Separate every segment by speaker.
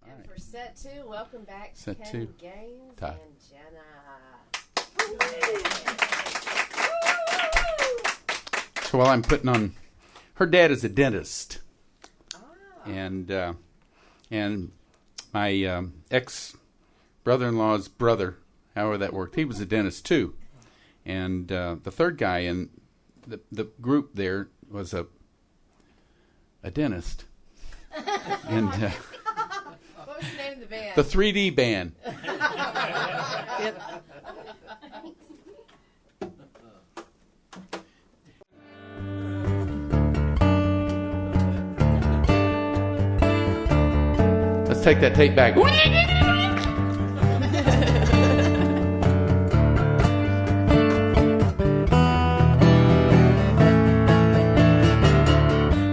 Speaker 1: And for set 2, welcome back to
Speaker 2: Set
Speaker 1: Ken
Speaker 2: 2.
Speaker 1: Gaines
Speaker 2: Ty.
Speaker 1: and Jenna.
Speaker 2: So while I'm putting on, her dad is a dentist, and my ex brother-in-law's brother, however that worked, he was a dentist too, and the third guy in the group there was a dentist, and
Speaker 1: What was the name of the band?
Speaker 2: the 3D band.
Speaker 1: Yep.
Speaker 2: Let's take that tape back.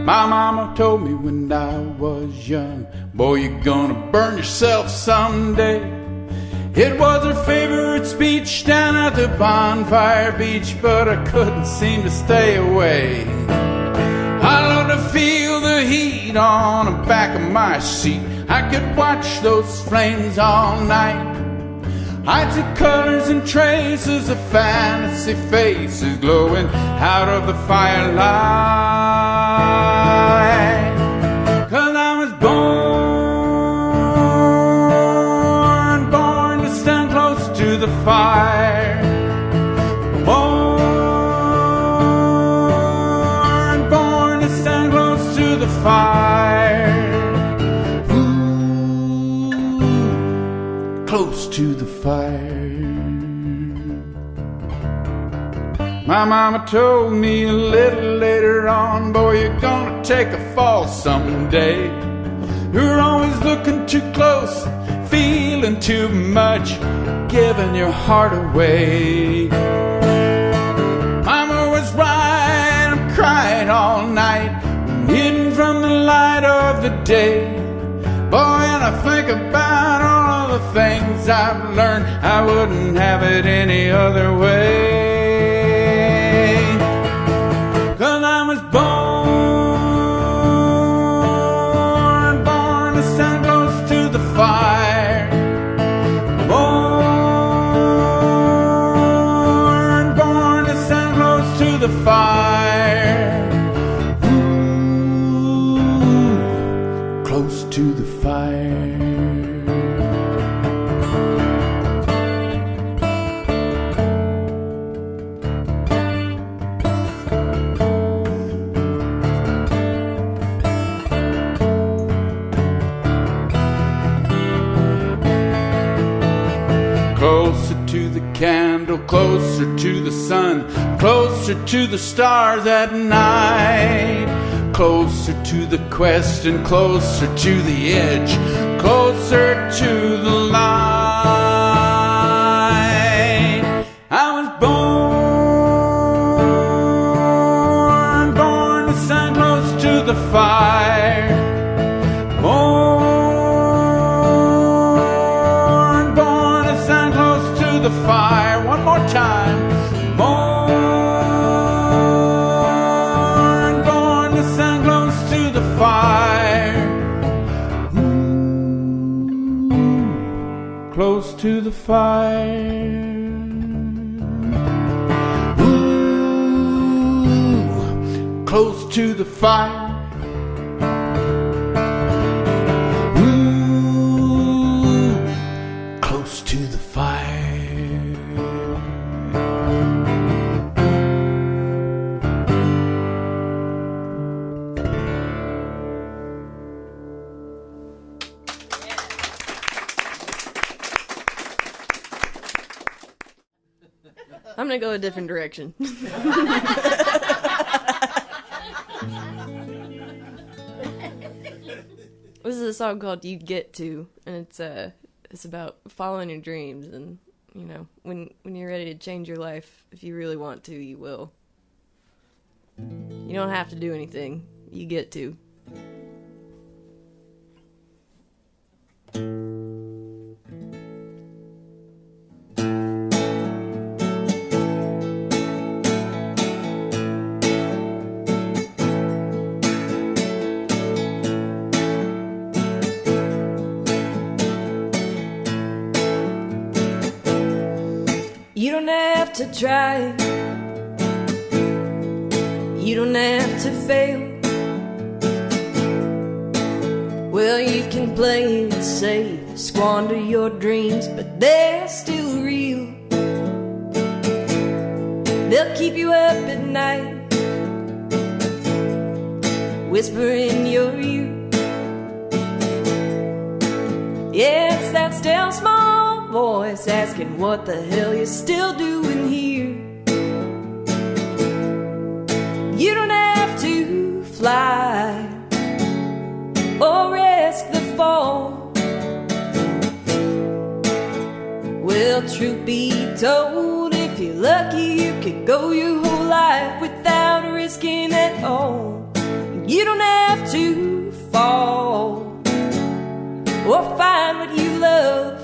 Speaker 2: My mama told me when I was young, boy, you're gonna burn yourself someday. It was her favorite speech down at the bonfire beach, but I couldn't seem to stay away. I love to feel the heat on the back of my seat. I could watch those flames all night. I took colors and traces of fantasy faces glowing out of the firelight. 'Cause I was born to stand close to the fire. Born to stand close to the fire. Close to the fire. My mama told me a little later on, boy, you're gonna take a fall someday. You're always looking too close, feeling too much, giving your heart away. Mama was right, I'm crying all night, hidden from the light of the day. Boy, and I think about all of the things I've learned, I wouldn't have it any other way. 'Cause I was born to stand close to the fire. Born to stand close to the fire. Close to the fire. Closer to the candle, closer to the sun, closer to the stars at night. Closer to the quest and closer to the edge, closer to the light. I was born to stand close to the fire. Born to stand close to the fire. One more time. Born to stand close to the fire. Close to the fire. Close to the fire. Close to the fire.
Speaker 3: I'm gonna go a different direction. This is a song called "You Get To," and it's about following your dreams, and you know, when you're ready to change your life, if you really want to, you will. You don't have to do anything. You get to. You don't have to try. You don't have to fail. Well, you can play it safe, squander your dreams, but they're still real. They'll keep you up at night, whisper in your ear. Yeah, it's that still small voice asking what the hell you're still doing here. You don't have to fly or risk the fall. Well, truth be told, if you're lucky, you could go your whole life without risking it all. You don't have to fall or find what you love.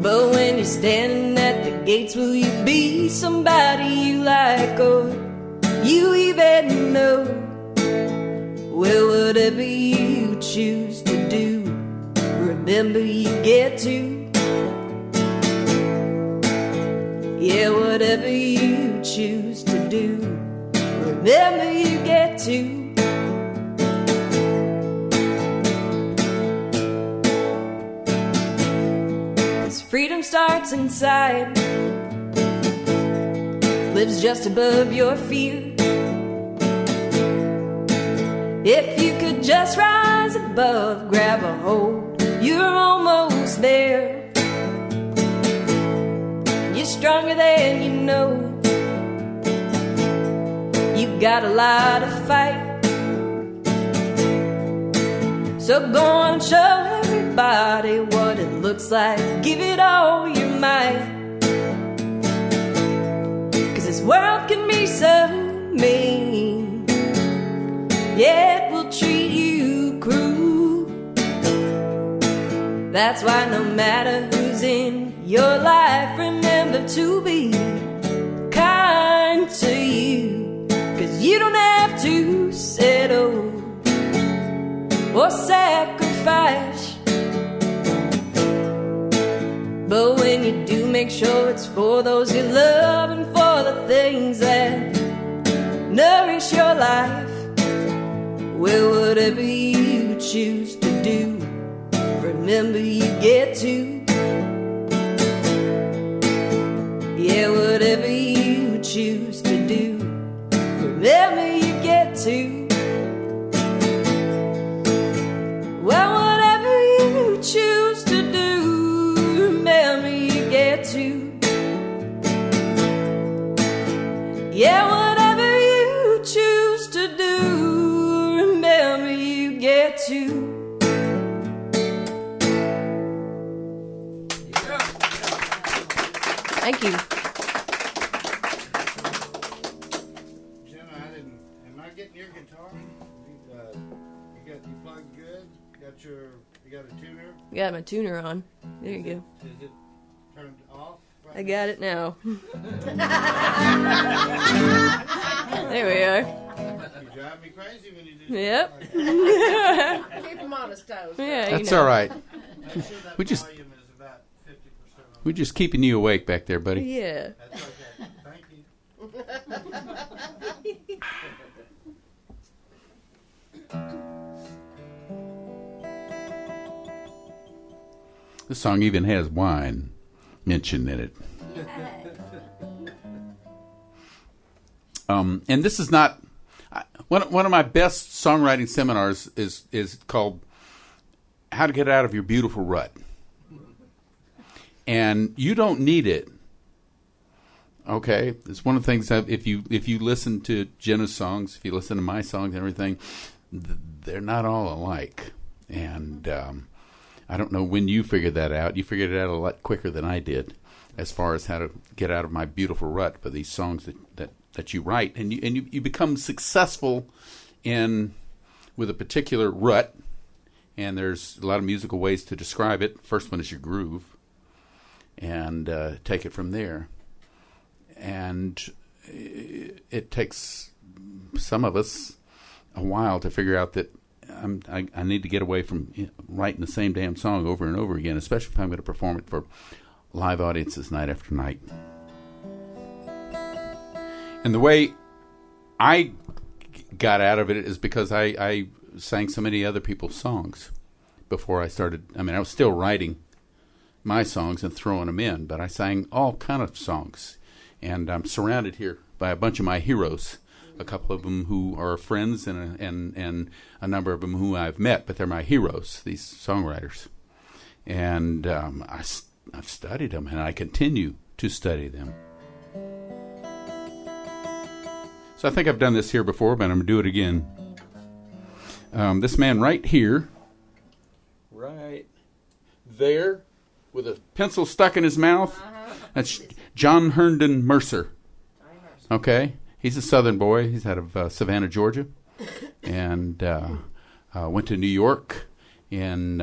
Speaker 3: But when you're standing at the gates, will you be somebody you like, or you even know? Well, whatever you choose to do, remember you get to. Yeah, whatever you choose to do, remember you get to. 'Cause freedom starts inside, lives just above your fear. If you could just rise above, grab a hold, you're almost there. You're stronger than you know. You got a lot to fight. So go on, show everybody what it looks like. Give it all your might. 'Cause this world can be so mean, yeah, it will treat you cruel. That's why no matter who's in your life, remember to be kind to you. 'Cause you don't have to settle or sacrifice. But when you do, make sure it's for those you love and for the things that nourish your life. Well, whatever you choose to do, remember you get to. Yeah, whatever you choose to do, remember you get to. Well, whatever you choose to do, remember you get to. Yeah, whatever you choose to do, remember you get to. Thank you.
Speaker 4: Jenna, am I getting your guitar? You plugged good? You got a tuner?
Speaker 3: Got my tuner on. There you go.
Speaker 4: Is it turned off? Right
Speaker 3: I got it now. There we are.
Speaker 4: You drive me crazy when you do
Speaker 3: Yep.
Speaker 4: stuff like that.
Speaker 1: Keep him on his toes.
Speaker 3: Yeah,
Speaker 2: That's
Speaker 3: you know.
Speaker 2: all right.
Speaker 4: Make sure that
Speaker 2: We just-
Speaker 4: volume is about 50% on.
Speaker 2: We're just keeping you awake back there, buddy.
Speaker 3: Yeah.
Speaker 4: That's okay. Thank you.
Speaker 2: This song even has wine mentioned in it. And this is not one of my best songwriting seminars is called "How to Get Out of Your Beautiful Rut," and you don't need it. Okay, it's one of the things that if you listen to Jenna's songs, if you listen to my songs and everything, they're not all alike. And I don't know when you figured that out. You figured it out a lot quicker than I did, as far as how to get out of my beautiful rut for these songs that you write, and you become successful with a particular rut. And there's a lot of musical ways to describe it. First one is your groove, and take it from there. And it takes some of us a while to figure out that I need to get away from writing the same damn song over and over again, especially if I'm going to perform it for live audiences night after night. And the way I got out of it is because I sang so many other people's songs before I started. I mean, I was still writing my songs and throwing them in, but I sang all kind of songs. And I'm surrounded here by a bunch of my heroes, a couple of them who are friends and a number of them who I've met, but they're my heroes, these songwriters. And I've studied them, and I continue to study them. So I think I've done this here before, but I'm going to do it again. This man right here, right there, with a pencil stuck in his mouth, that's John Herndon Mercer. Okay? He's a Southern boy. He's out of Savannah, Georgia, and went to New York in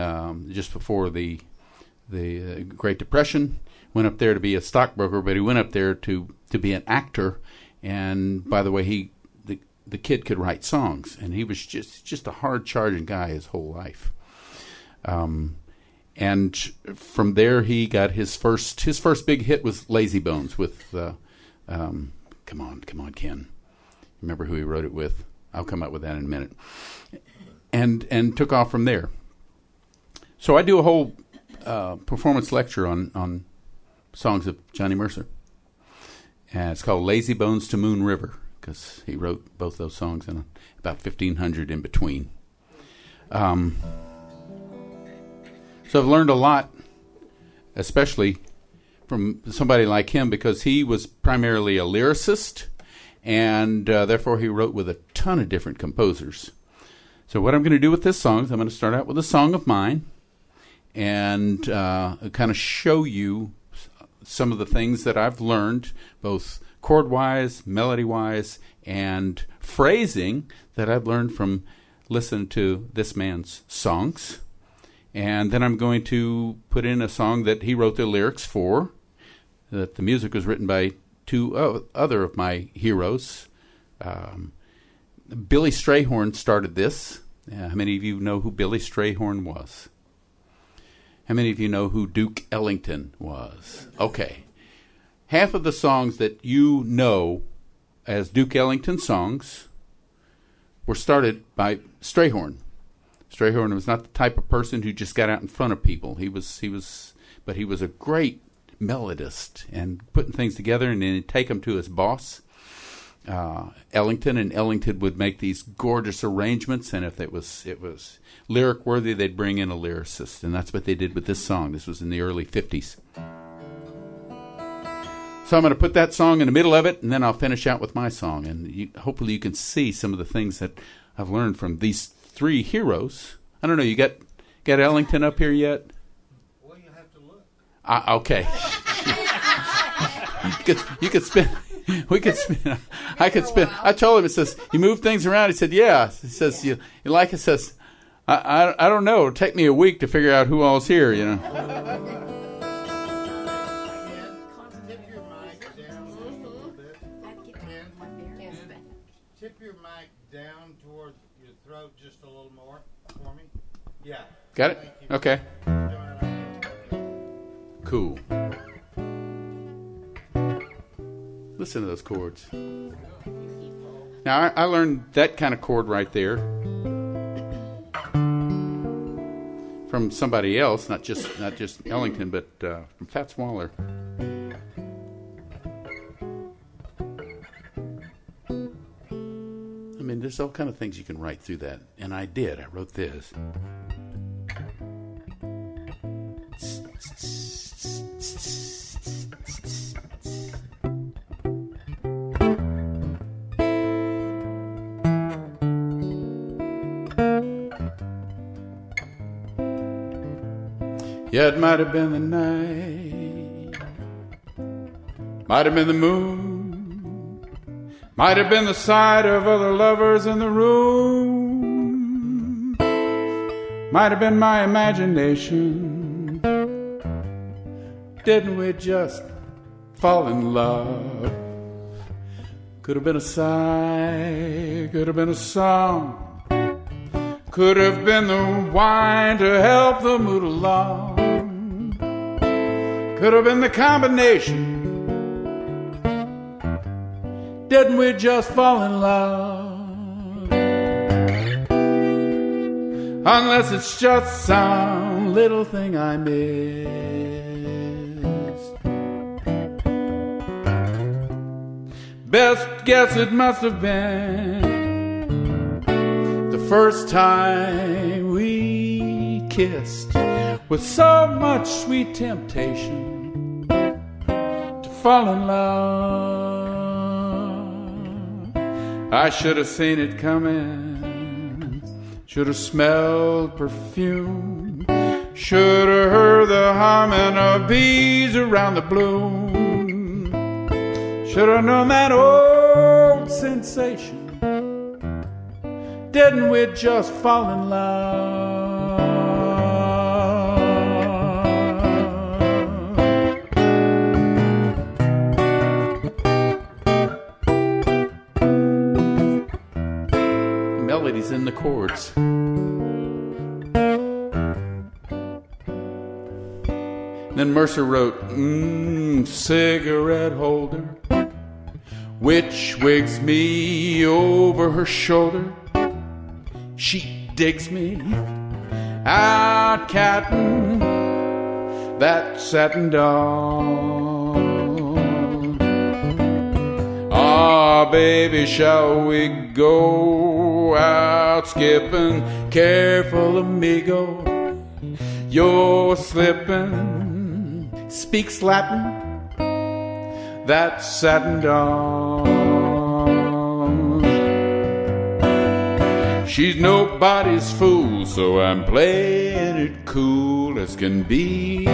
Speaker 2: just before the Great Depression. Went up there to be a stockbroker, but he went up there to be an actor. And by the way, the kid could write songs, and he was just a hard-charging guy his whole life. And from there, he got his first big hit was Lazy Bones with. Come on, Ken. Remember who he wrote it with? I'll come up with that in a minute. And took off from there. So I do a whole performance lecture on songs of Johnny Mercer. And it's called Lazy Bones to Moon River, because he wrote both those songs and about 1,500 in between. So I've learned a lot, especially from somebody like him, because he was primarily a lyricist, and therefore he wrote with a ton of different composers. So what I'm going to do with this song is I'm going to start out with a song of mine and kind of show you some of the things that I've learned, both chord-wise, melody-wise, and phrasing that I've learned from listening to this man's songs. And then I'm going to put in a song that he wrote the lyrics for, that the music was written by two other of my heroes. Billy Strayhorn started this. How many of you know who Billy Strayhorn was? How many of you know who Duke Ellington was? Okay. Half of the songs that you know as Duke Ellington songs were started by Strayhorn. Strayhorn was not the type of person who just got out in front of people. But he was a great melodist and putting things together, and then he'd take them to his boss, Ellington, and Ellington would make these gorgeous arrangements, and if it was lyric worthy, they'd bring in a lyricist, and that's what they did with this song. This was in the early 50s. So I'm going to put that song in the middle of it, and then I'll finish out with my song, and hopefully you can see some of the things that I've learned from these three heroes. I don't know, you got Ellington up here yet?
Speaker 4: Well, you have to look.
Speaker 2: Okay. you could spend. We could spend. I could spend. I told him. It says you move things around. He said, "Yeah." He says, "You like it?" Says, "I don't know. It'll take me a week to figure out who all's here." You know.
Speaker 4: Tip your mic down just a little bit. Tip your mic down toward your throat just a little more for me. Yeah.
Speaker 2: Got it? Okay. Cool. Listen to those chords. Now, I learned that kind of chord right there from somebody else, not just Ellington, but from Fats Waller. I mean, there's all kind of things you can write through that, and I did. I wrote this. Yeah, it might have been the night, might have been the moon, might have been the sight of other lovers in the room, might have been my imagination. Didn't we just fall in love? Could have been a sigh, could have been a song, could have been the wine to help the mood along. could have been the combination. Didn't we just fall in love? Unless it's just some little thing I missed. Best guess it must have been the first time we kissed, with so much sweet temptation to fall in love. I should have seen it coming, should have smelled perfume, should have heard the humming of bees around the bloom, should have known that old sensation. Didn't we just fall in love? Melodies in the chords. Then Mercer wrote, cigarette holder, which wigs me over her shoulder. She digs me out catting that satin dog. Ah, baby, shall we go out skipping? Careful, amigo, you're slipping. Speaks Latin, that satin dog. She's nobody's fool, so I'm playing it cool as can be.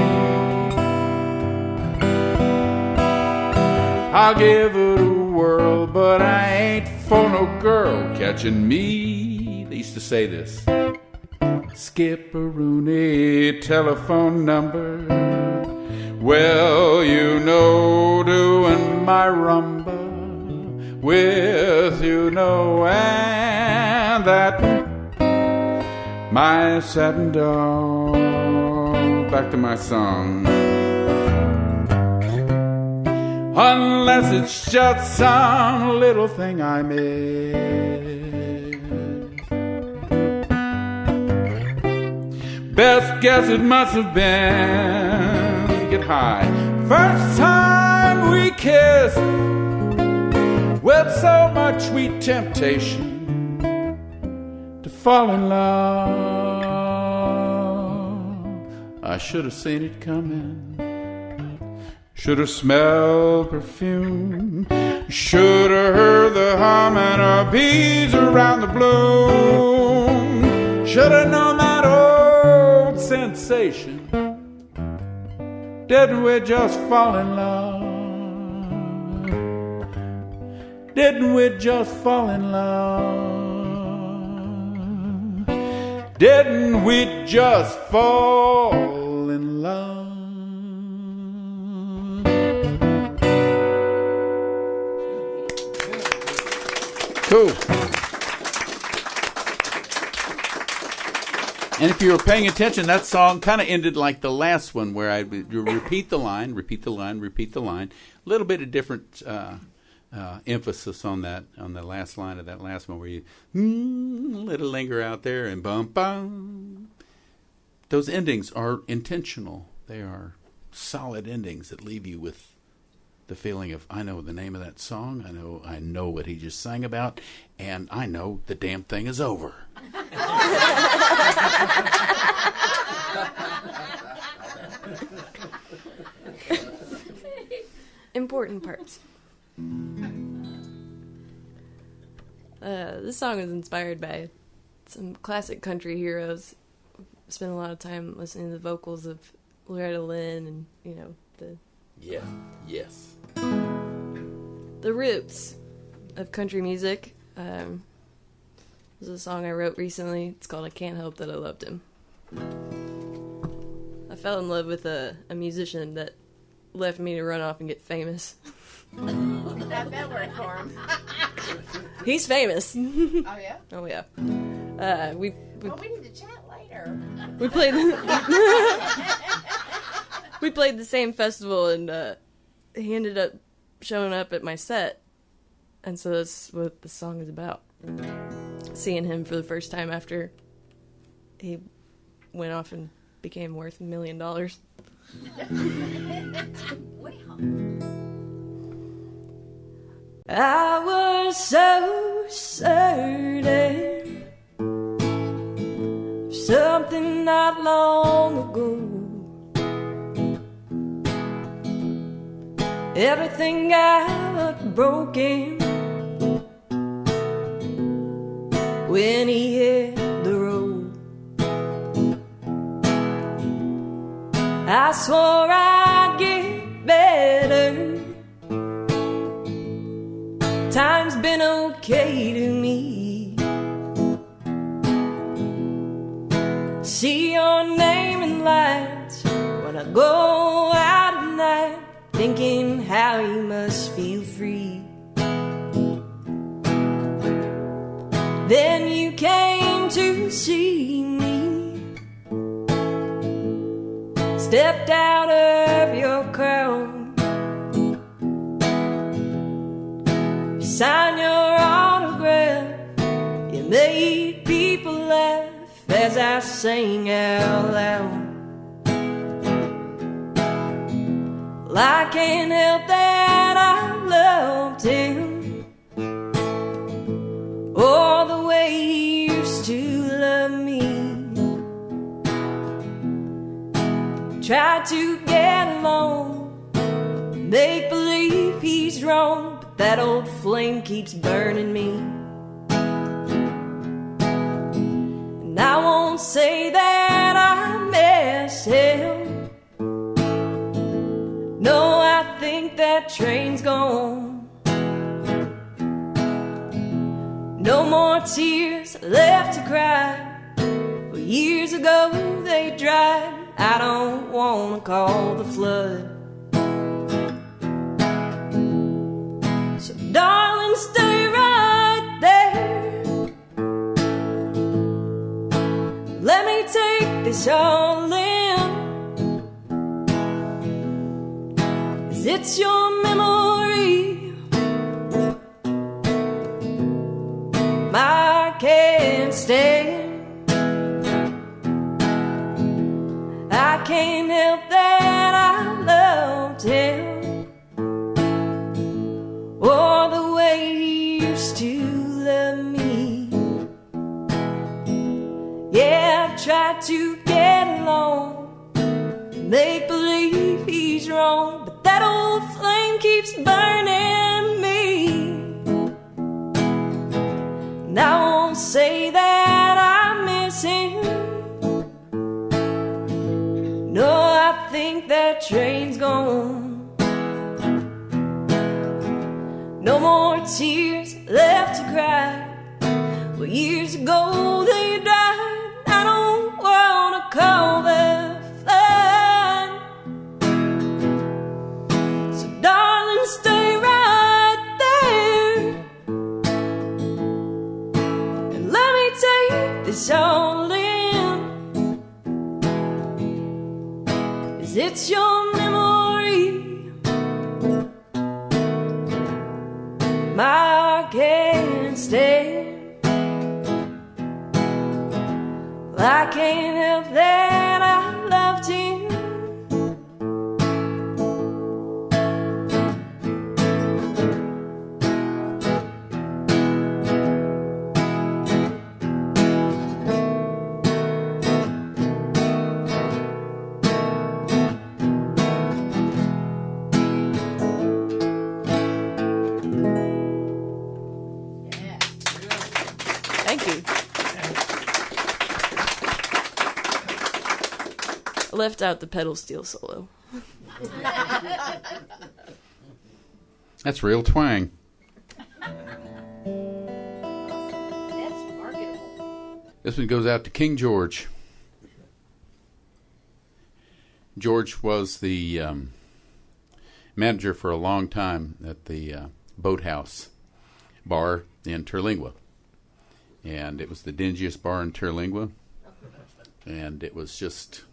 Speaker 2: I'll give it a whirl, but I ain't for no girl catching me. They used to say this. Skip-a-rooney telephone number. Well, you know, doing my rumba with you know, and that my satin dog. Back to my song. Unless it's just some little thing I missed. Best guess it must have been, get high, first time we kissed, with so much sweet temptation to fall in love. I should have seen it coming, should have smelled perfume, should have heard the humming of bees around the bloom, should have known that old sensation. Didn't we just fall in love? Didn't we just fall in love? Didn't we just fall in love? Cool. And if you were paying attention, that song kind of ended like the last one, where I would repeat the line, repeat the line, repeat the line. A little bit of different emphasis on that, on the last line of that last one, where you let it linger out there and bum bum. Those endings are intentional. They are solid endings that leave you with the feeling of, I know the name of that song, I know what he just sang about, and I know the damn thing is over.
Speaker 3: Important parts. This song is inspired by some classic country heroes. Spent a lot of time listening to the vocals of Loretta Lynn and, you know, the roots of country music. This is a song I wrote recently. It's called I Can't Help That I Loved Him. I fell in love with a musician that left me to run off and get famous.
Speaker 1: That worked for him.
Speaker 3: He's famous.
Speaker 1: Oh, yeah?
Speaker 3: Oh, yeah. We
Speaker 1: need to chat later.
Speaker 3: we played we played the same festival, and he ended up showing up at my set, and so that's what the song is about. Seeing him for the first time after he went off and became worth $1 million. I was so certain of something not long ago. Everything got broken when he hit the road. I swore I'd get better. Time's been okay to me. See your name in lights when I go out at night, thinking how you must feel free. Then you came to see me, stepped out of your crowd, signed your autograph, you made people laugh as I sang out loud. Well, I can't help that I loved him, oh, the way he used to love me. Tried to get along, make believe he's wrong, that old flame keeps burning me. And I won't say that I miss him. No, I think that train's gone. No more tears left to cry. Well, years ago they dried. I don't wanna call the flood. So darling, stay right there. Let me take this all in, 'cause it's your memory I can't stand. I can't help that I loved him, or the way he used to love me. Yeah, I've tried to get along, make believe he's wrong, but that old flame keeps burning me. And I won't say that I miss him. No, I think that train's gone. No more tears left to cry. Well, years ago they died. I don't wanna call that fine. So darling, stay right there, and let me take this all in. It's your memory I can't stand. I can't help that I loved him. Left out the pedal steel solo.
Speaker 2: That's real twang.
Speaker 1: That's marketable.
Speaker 2: This one goes out to King George. George was the manager for a long time at the Boathouse bar in Terlingua. And it was the dingiest bar in Terlingua. And it was just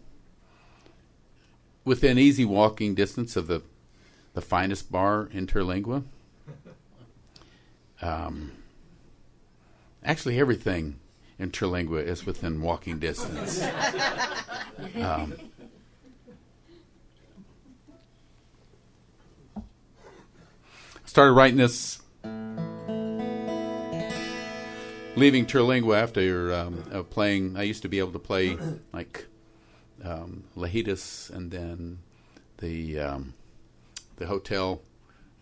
Speaker 2: within easy walking distance of the finest bar in Terlingua. Actually, everything in Terlingua is within walking distance. Started writing this leaving Terlingua after playing. I used to be able to play like Lajitas and then the hotel,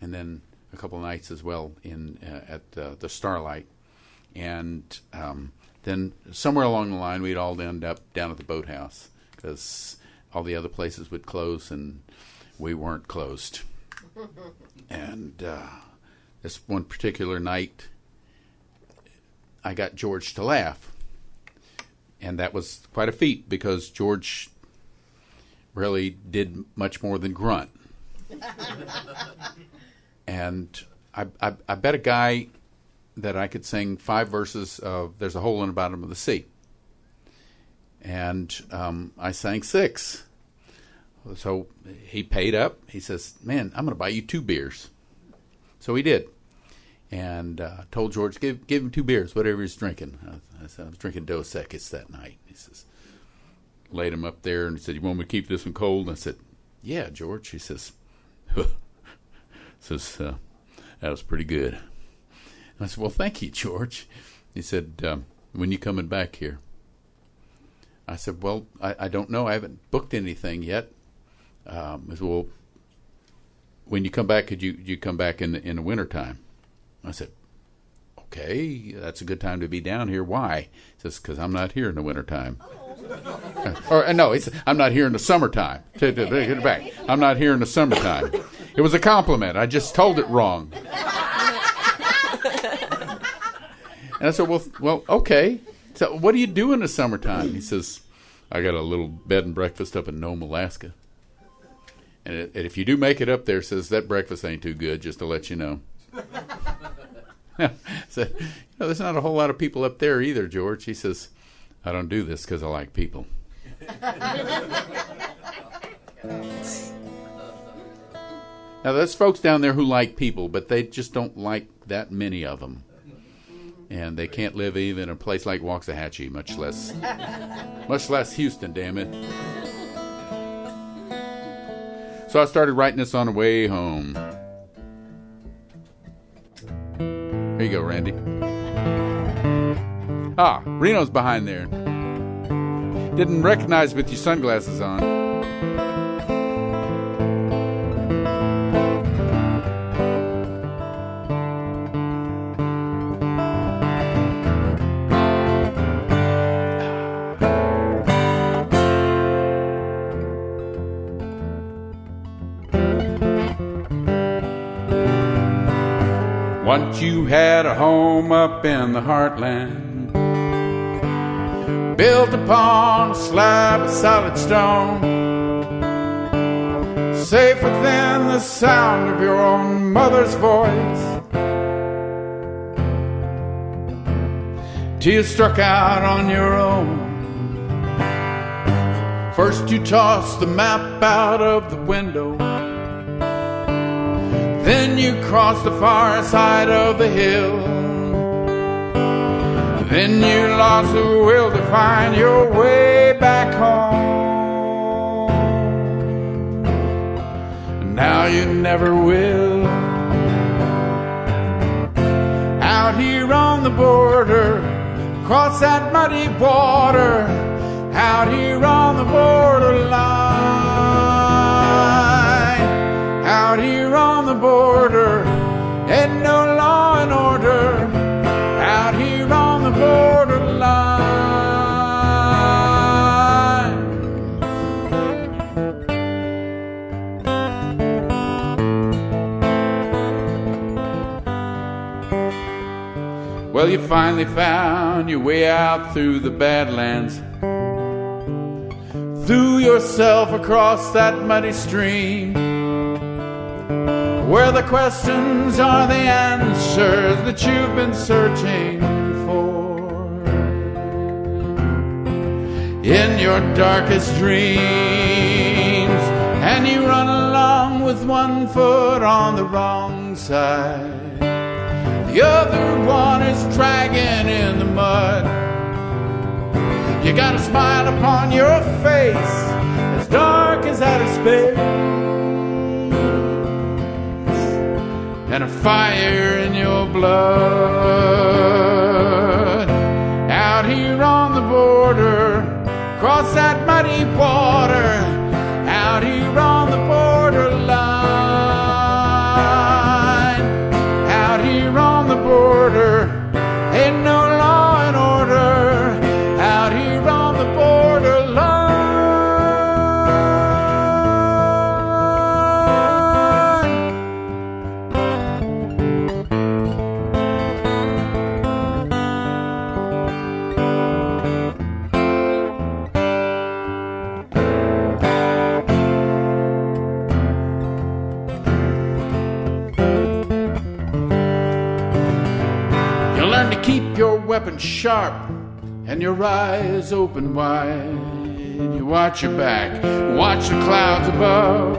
Speaker 2: and then a couple nights as well in at the Starlight, and then somewhere along the line we'd all end up down at the Boathouse because all the other places would close and we weren't closed. And this one particular night, I got George to laugh. And that was quite a feat because George really did much more than grunt. And I bet a guy that I could sing 5 verses of There's a Hole in the Bottom of the Sea. And I sang 6. So he paid up. He says, man, I'm going to buy you 2 beers. So he did. And told George, give him 2 beers, whatever he's drinking. I said, I was drinking Dos Equis that night. He says, laid him up there and he said, you want me to keep this one cold? And I said, yeah, George. He says, that was pretty good. And I said, well, thank you, George. He said, when you coming back here? I said, well, I don't know. I haven't booked anything yet. I said, well, when you come back, could you come back in the wintertime? I said, okay, that's a good time to be down here. Why? He says, because I'm not here in the wintertime. Or no, I'm not here in the summertime. Take it back. I'm not here in the summertime. It was a compliment. I just told it wrong. And I said, well, okay. So what do you do in the summertime? He says, I got a little bed and breakfast up in Nome, Alaska. And if you do make it up there, says that breakfast ain't too good, just to let you know. So, there's not a whole lot of people up there either, George. He says, I don't do this because I like people. Now, there's folks down there who like people, but they just don't like that many of them. And they can't live even in a place like Waxahachie, much less Houston, damn it. So I started writing this on the way home. Here you go, Randy. Reno's behind there. Didn't recognize with your sunglasses on. Once you had a home up in the heartland, built upon a slab of solid stone, safe within the sound of your own mother's voice, till you struck out on your own. First you tossed the map out of the window, then you crossed the far side of the hill. Then you lost the will to find your way back home. And now you never will. Out here on the border, across that muddy water, out here on the borderline. Out here on the border, and no law and order. Out here on the borderline. Well, you finally found your way out through the Badlands, threw yourself across that muddy stream, where the questions are the answers that you've been searching for. In your darkest dreams, and you run along with one foot on the wrong side. The other one is dragging in the mud. You got a smile upon your face, as dark as outer space, and a fire in your blood. Out here on the border, across that muddy water, out here on the borderline, out here on the border, ain't no law and order, out here on the borderline. Keep your weapon sharp and your eyes open wide. You watch your back, watch the clouds above,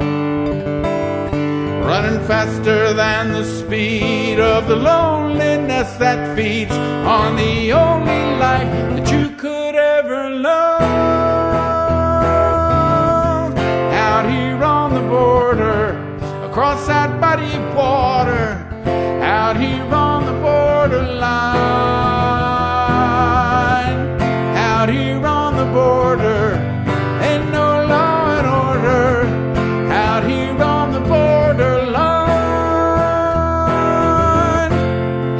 Speaker 2: running faster than the speed of the loneliness that feeds on the only life that you could ever love. Out here on the border, across that muddy water, out here on the borderline, out here on the border, ain't no law and order, out here on the borderline,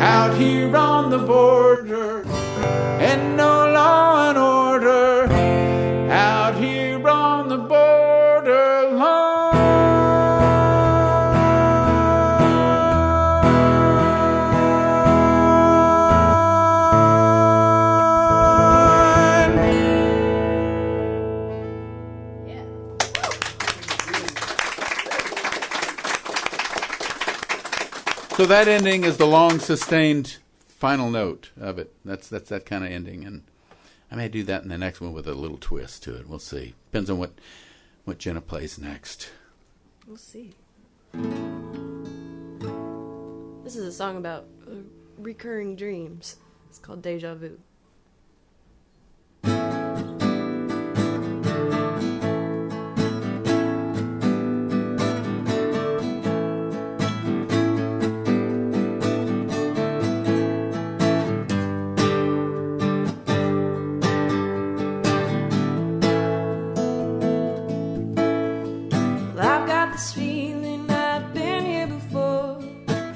Speaker 2: out here on the border, ain't no law and order, out here on the borderline. So that ending is the long sustained final note of it. That's that kind of ending, and I may do that in the next one with a little twist to it. We'll see. Depends on what Jenna plays next.
Speaker 3: We'll see. This is a song about recurring dreams. It's called Deja Vu.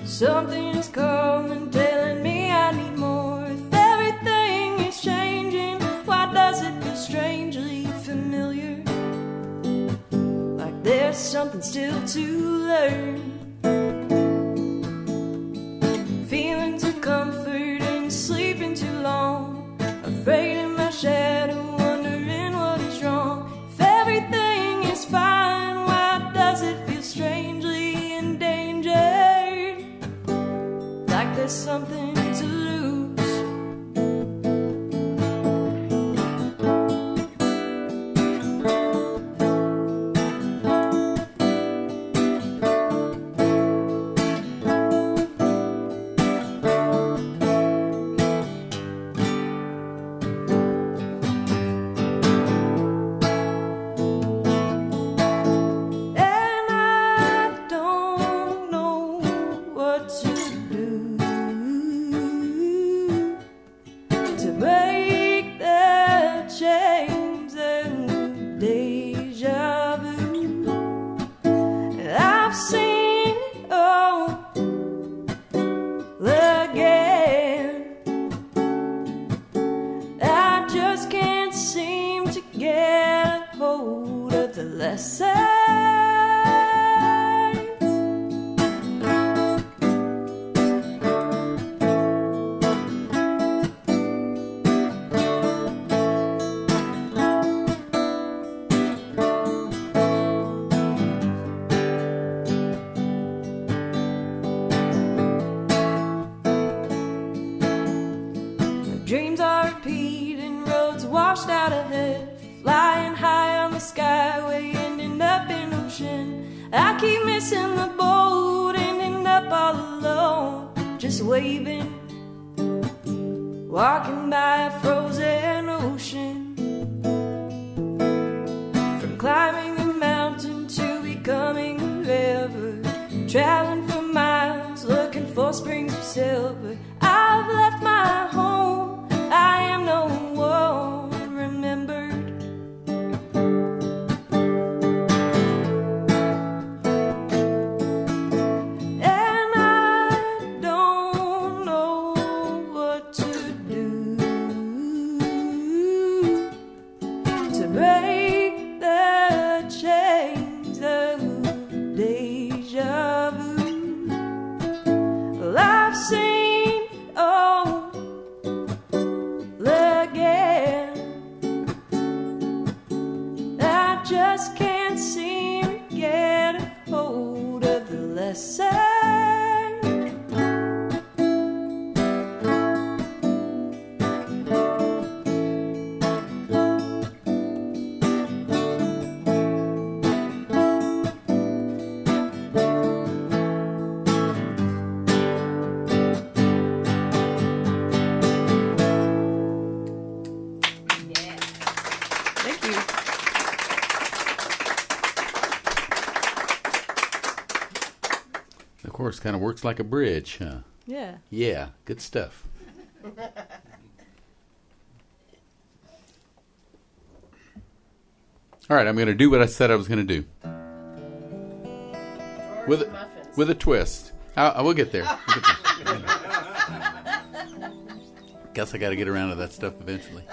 Speaker 5: Something's calling, telling me I need more. If everything is changing, why does it feel strangely familiar? Like there's something still to learn. Feelings of comfort and sleeping too long. Afraid in my shadow, wondering what is wrong. If everything is fine, why does it feel strangely endangered? Like there's something to lose. And I don't know what to do. ocean. I keep missing the boat, ending up all alone, just waving, walking by a frozen ocean. From climbing a mountain to becoming a river, traveling for miles, looking for springs of silver. I've left my home, I am no one remembered. And I don't know what to do to break the chains of deja vu. Well, I've seen all again. I just can't seem to get a hold of the lesson.
Speaker 3: Thank you.
Speaker 2: The chorus kind of works like a bridge, huh?
Speaker 3: Yeah.
Speaker 2: Yeah, good stuff. All right, I'm going to do what I said I was going to do. With a,
Speaker 1: Muffins.
Speaker 2: with a twist. I will get there. We'll get there. Guess I got to get around to that stuff eventually.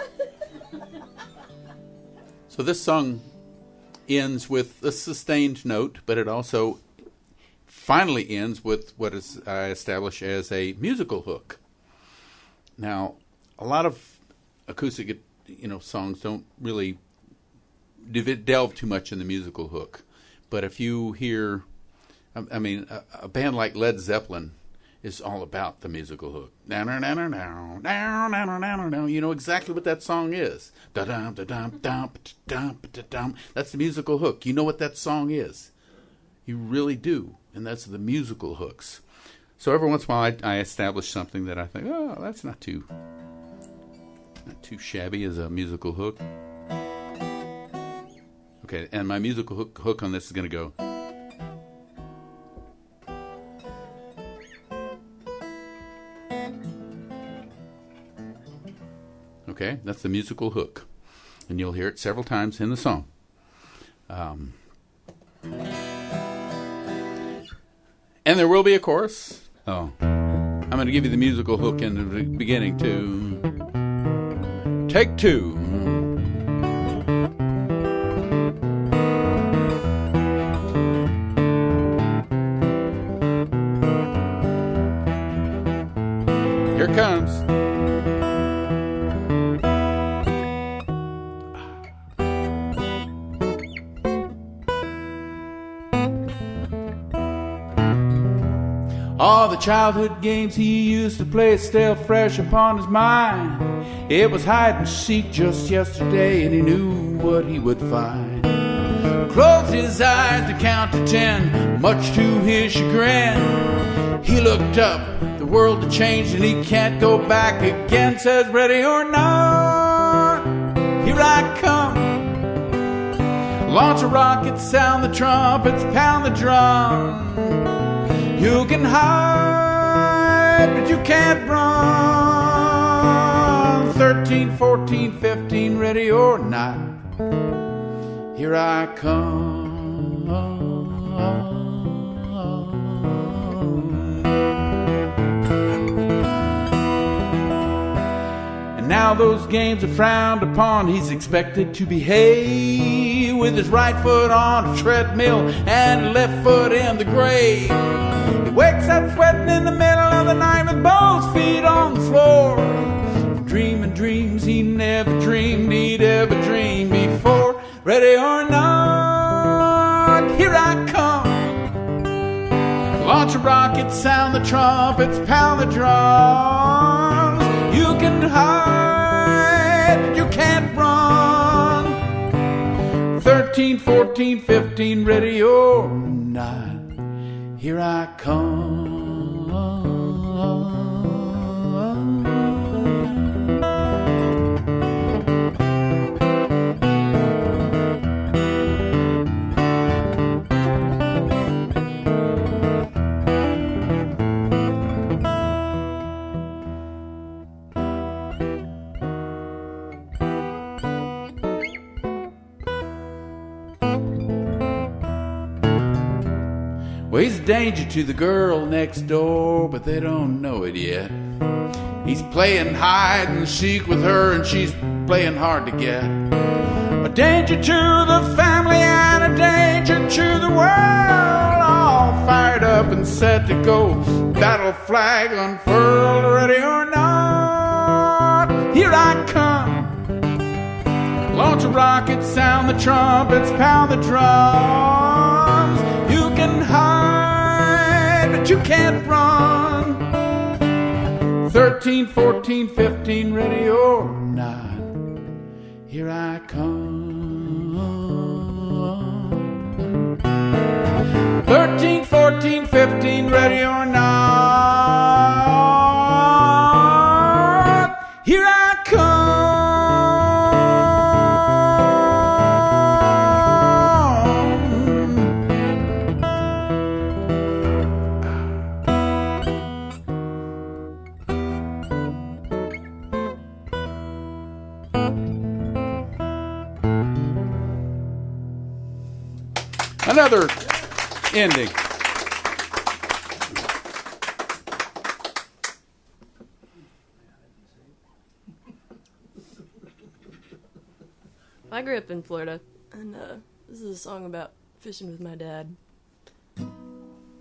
Speaker 2: So this song ends with a sustained note, but it also finally ends with what is I establish as a musical hook. Now, a lot of acoustic, songs don't really delve too much in the musical hook. But if you hear, a band like Led Zeppelin is all about the musical hook. You know exactly what that song is. Da-dum, da-dum, dum, da-dum, da-dum. That's the musical hook. You know what that song is. You really do. And that's the musical hooks. So every once in a while I establish something that I think, oh, that's not too shabby as a musical hook. Okay, and my musical hook on this is going to go. Okay, that's the musical hook. And you'll hear it several times in the song. And there will be a chorus. Oh, I'm going to give you the musical hook in the beginning too. Take two. Here it comes. All the childhood games he used to play still fresh upon his mind. It was hide and seek just yesterday, and he knew what he would find. Closed his eyes to count to 10, much to his chagrin. He looked up, the world had changed, and he can't go back again. Says, ready or not, here I come. Launch a rocket, sound the trumpets, pound the drum. You can hide, but you can't run. 13, 14, 15, ready or not, here I come. And now those games are frowned upon. He's expected to behave with his right foot on a treadmill and left foot in the grave. He wakes up sweating in the middle of the night with both feet on the floor, dreaming dreams he never dreamed he'd ever dream before. Ready or not, here I come. Launch a rocket, sound the trumpets, pound the drums. You can hide, but you can't run. 13 13, 14, 15, ready or not, here I come. Well, he's a danger to the girl next door, but they don't know it yet. He's playing hide and seek with her, and she's playing hard to get. A danger to the family and a danger to the world. All fired up and set to go. Battle flag unfurled, ready or not, here I come. Launch a rocket, sound the trumpets, pound the drums. You can hide, but you can't run. 13, 14, 15, ready or not, here I come. 13, 14, 15, ready or not, here I come. Another ending.
Speaker 3: I grew up in Florida, and this is a song about fishing with my dad.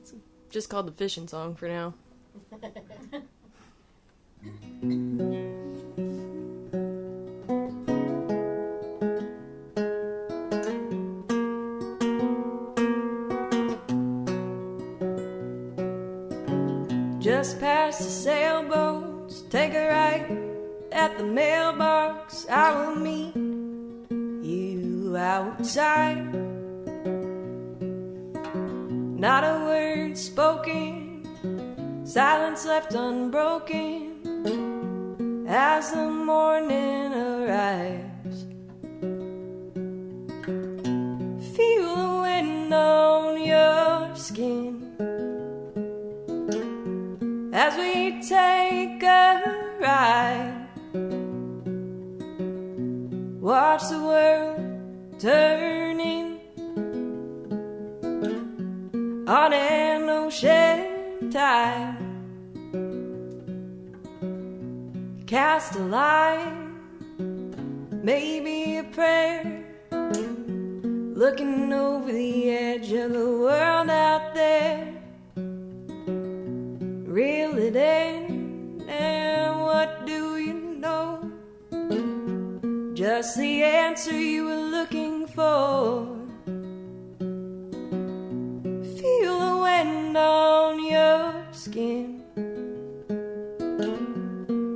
Speaker 3: It's just called the fishing song for now.
Speaker 5: Just past the sailboats, take a right at the mailbox. I will meet you outside. Not a word spoken, silence left unbroken as the morning arrives. Feel the wind on your skin as we take a ride. Watch the world turning on an ocean tide. Cast a line, maybe a prayer, looking over the edge of the world out there. Reel it in, and what do you know? Just the answer you were looking for. Feel the wind on your skin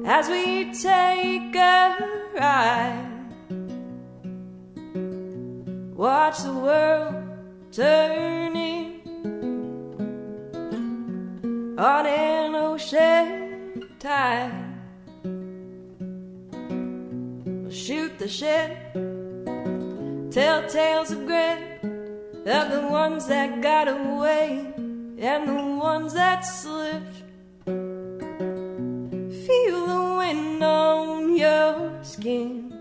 Speaker 5: as we take a ride. Watch the world turning on an ocean tide. We'll shoot the shit, tell tales of grit, of the ones that got away and the ones that slipped. Feel the wind on your skin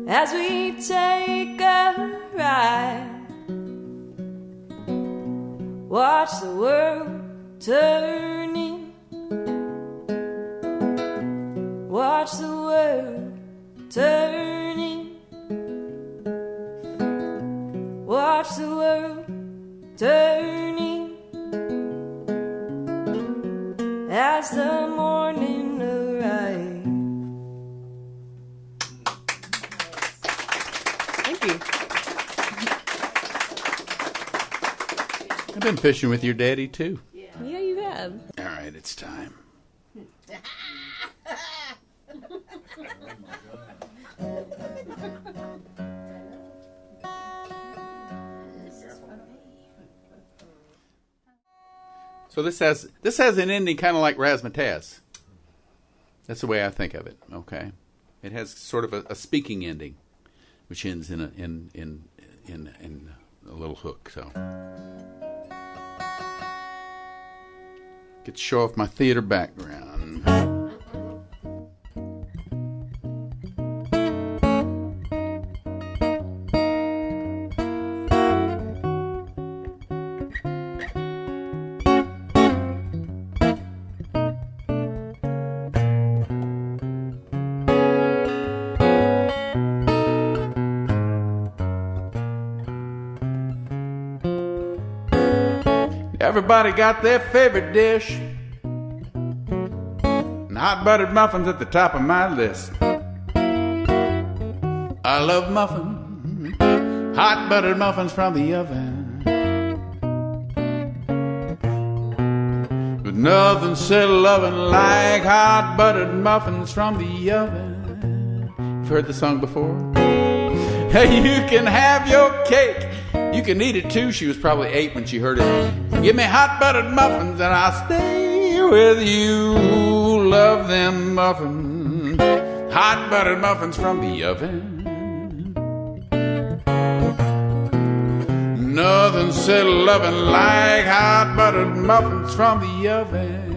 Speaker 5: as we take a ride. Watch the world turning. Watch the world turning. Watch the world turning as the morning arrives.
Speaker 3: Thank you.
Speaker 2: I've been fishing with your daddy too.
Speaker 3: Yeah, you have.
Speaker 2: All right, it's time. So this has an ending kind of like Razzmatazz. That's the way I think of it. Okay, it has sort of a speaking ending, which ends in a little hook. So get to show off my theater background. Everybody got their favorite dish, and hot buttered muffins at the top of my list. I love muffins, hot buttered muffins from the oven. But nothing said loving like hot buttered muffins from the oven. You've heard the song before? Hey, you can have your cake, you can eat it too. She was probably 8 when she heard it. Give me hot buttered muffins and I'll stay with you. Love them muffins, hot buttered muffins from the oven. Nothing said loving like hot buttered muffins from the oven.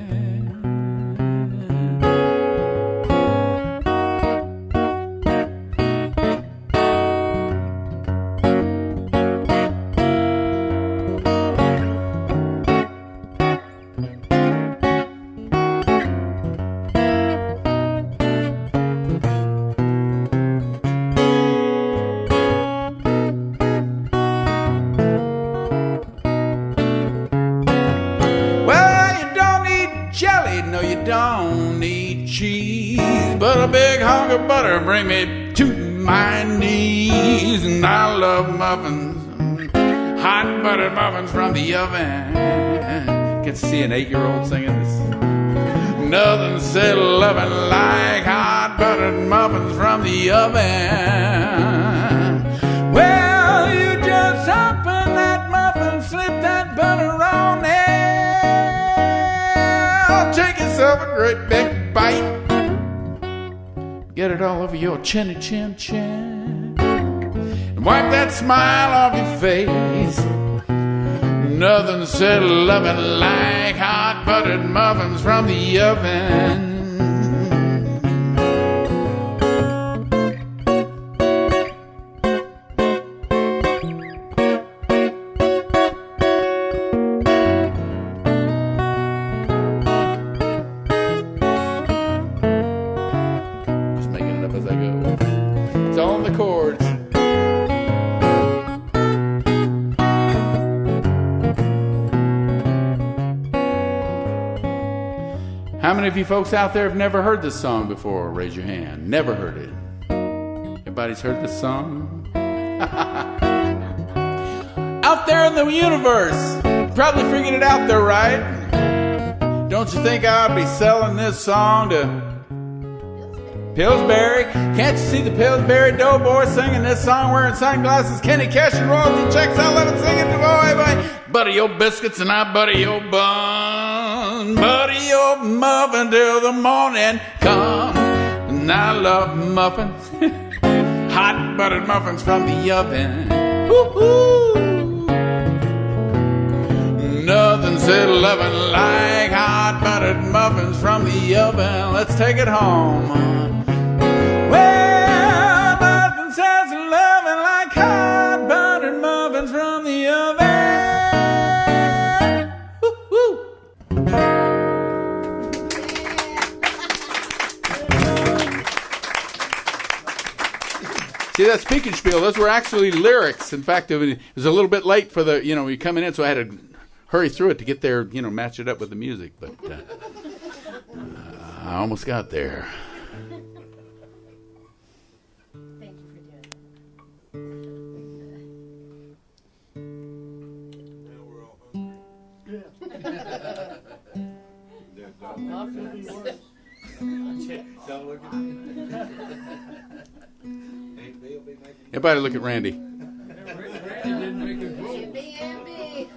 Speaker 2: Butter, bring me to my knees. And I love muffins, hot buttered muffins from the oven. Get to see an 8-year-old singing this. Nothing said loving like hot buttered muffins from the oven. Well, you just open that muffin, slip that butter on there. Take yourself a great big bite. Get it all over your chinny chin chin. And wipe that smile off your face. Nothing said loving like hot buttered muffins from the oven. How many of you folks out there have never heard this song before? Raise your hand. Never heard it. Everybody's heard this song? Out there in the universe, probably figured it out there, right? Don't you think I'll be selling this song to Pillsbury? Can't you see the Pillsbury Doughboy singing this song wearing sunglasses? Kenny Cash and royalty checks. I love it singing to boy. Butter your biscuits and I butter your bun. Butter your muffin till the morning comes. And I love muffins, hot buttered muffins from the oven. Woo-hoo. Nothing said loving like hot buttered muffins from the oven. Let's take it home. Well, nothing says loving like hot buttered muffins from the oven. Woo-hoo. See, that speaking spiel, those were actually lyrics. In fact, it was a little bit late for the, we coming in, so I had to hurry through it to get there, match it up with the music. But I almost got there.
Speaker 1: Thank you for doing
Speaker 4: Now we're all hungry. Don't look at me.
Speaker 2: Everybody look at Randy.
Speaker 1: that. B&B.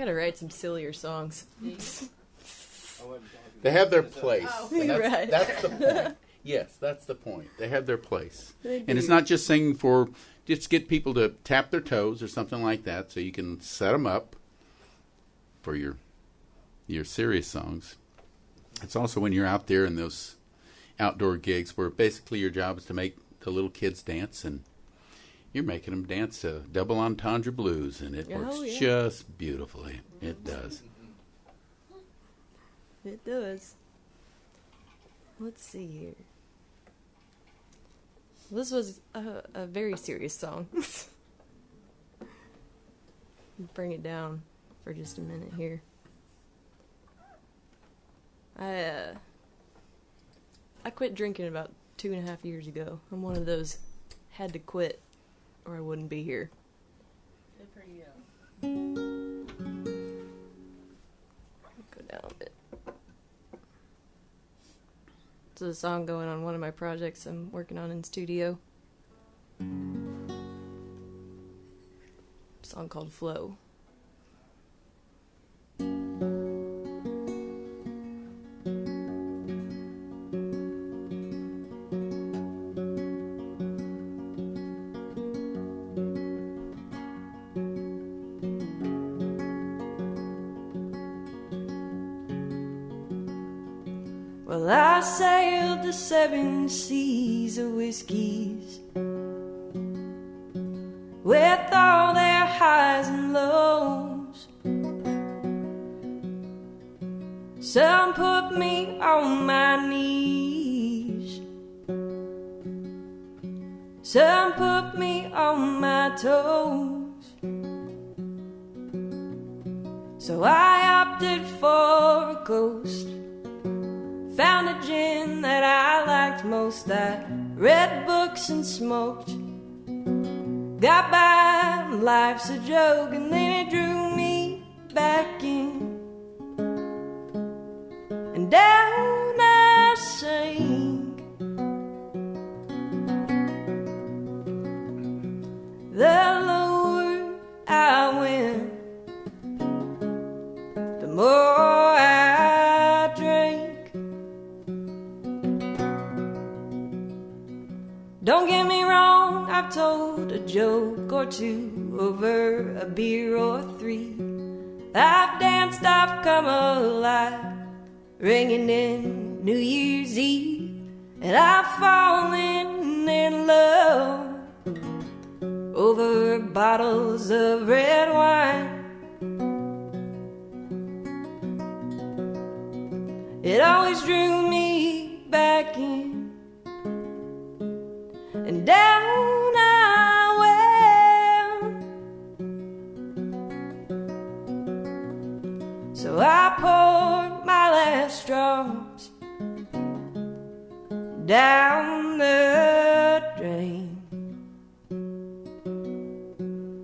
Speaker 3: gotta write some sillier songs.
Speaker 2: They have their place.
Speaker 3: Right.
Speaker 2: That's the point. Yes, that's the point. They have their place.
Speaker 3: They
Speaker 2: And it's
Speaker 3: do.
Speaker 2: not just singing for, just get people to tap their toes or something like that so you can set them up for your serious songs. It's also when you're out there in those outdoor gigs where basically your job is to make the little kids dance, and you're making them dance to Double Entendre Blues, and it works just beautifully. It does.
Speaker 3: It does. Let's see here. This was a very serious song. Bring it down for just a minute here. I quit drinking about 2.5 years ago. I'm one of those had to quit or I wouldn't be here.
Speaker 1: Good for you.
Speaker 3: Go down a bit. This is a song going on one of my projects I'm working on in studio. A song called Flow.
Speaker 5: Well, I sailed the 7 seas of whiskeys with all their highs and lows. Some put me on my knees, some put me on my toes. So I opted for a coast, found a gin that I liked most. I read books and smoked, got by, life's a joke, and then it drew me back in. And down I sank. The lower I went, the more I drank. Don't get me wrong, I've told a joke or two over a beer or 3. I've danced, I've come alive, ringing in New Year's Eve. And I've fallen in love over bottles of red wine. It always drew me back in, and down I went. So I poured my last drops down the drain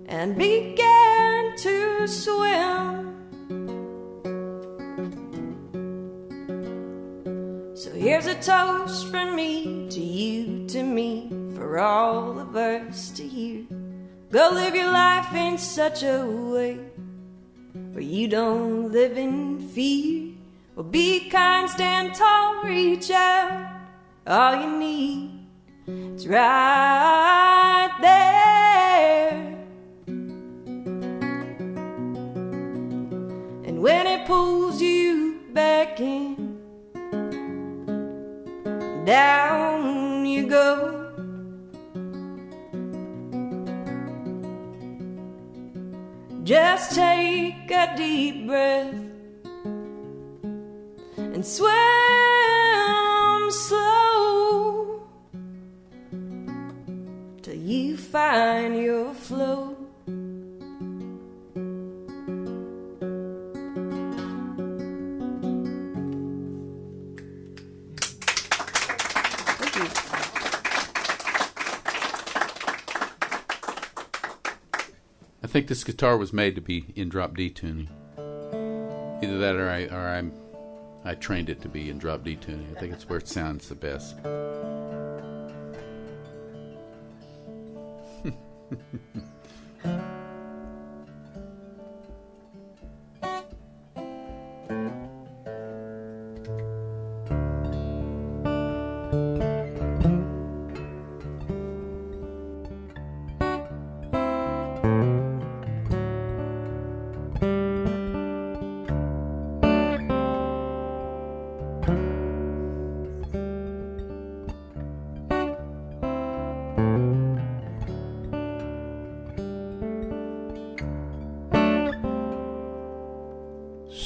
Speaker 5: and began to swim. So here's a toast from me to you, to me, for all of us to hear. Go live your life in such a way where you don't live in fear. Well, be kind, stand tall, reach out. All you need, it's right there. And when it pulls you back in, down you go. Just take a deep breath and swim slow till you find your flow.
Speaker 3: Thank you.
Speaker 2: I think this guitar was made to be in drop D tuning. Either that or I trained it to be in drop D tuning. I think it's where it sounds the best.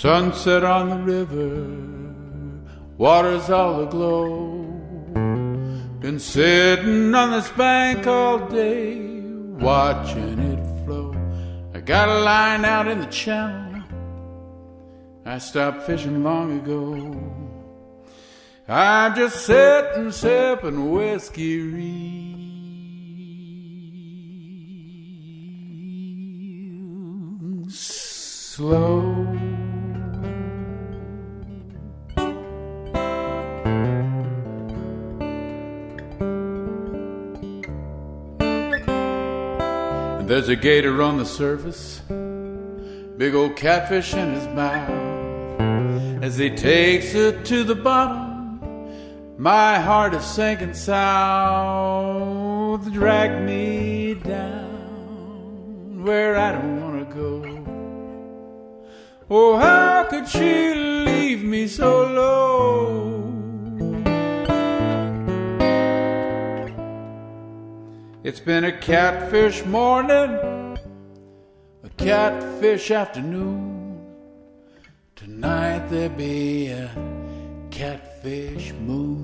Speaker 2: Sunset on the river, water's all aglow. Been sitting on this bank all day, watching it flow. I got a line out in the channel, I stopped fishing long ago. I'm just sitting, sipping whiskey real slow. And there's a gator on the surface, big old catfish in his mouth. As he takes it to the bottom, my heart is sinking south. Drag me down where I don't want to go. Oh, how could she leave me so low? It's been a catfish morning, a catfish afternoon. Tonight there be a catfish moon.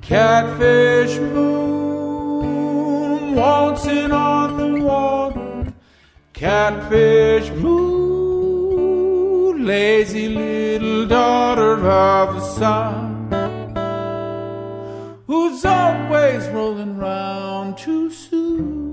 Speaker 2: Catfish moon, waltzing on the water. Catfish moon, lazy little daughter of the sun, who's always rolling round too soon.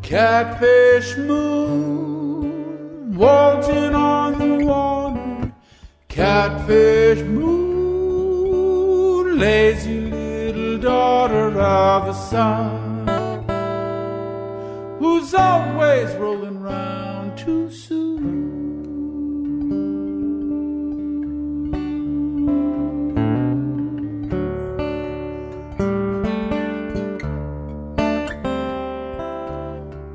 Speaker 2: Catfish moon, waltzing on the water. Catfish moon, lazy little daughter of the sun, who's always rolling round too soon.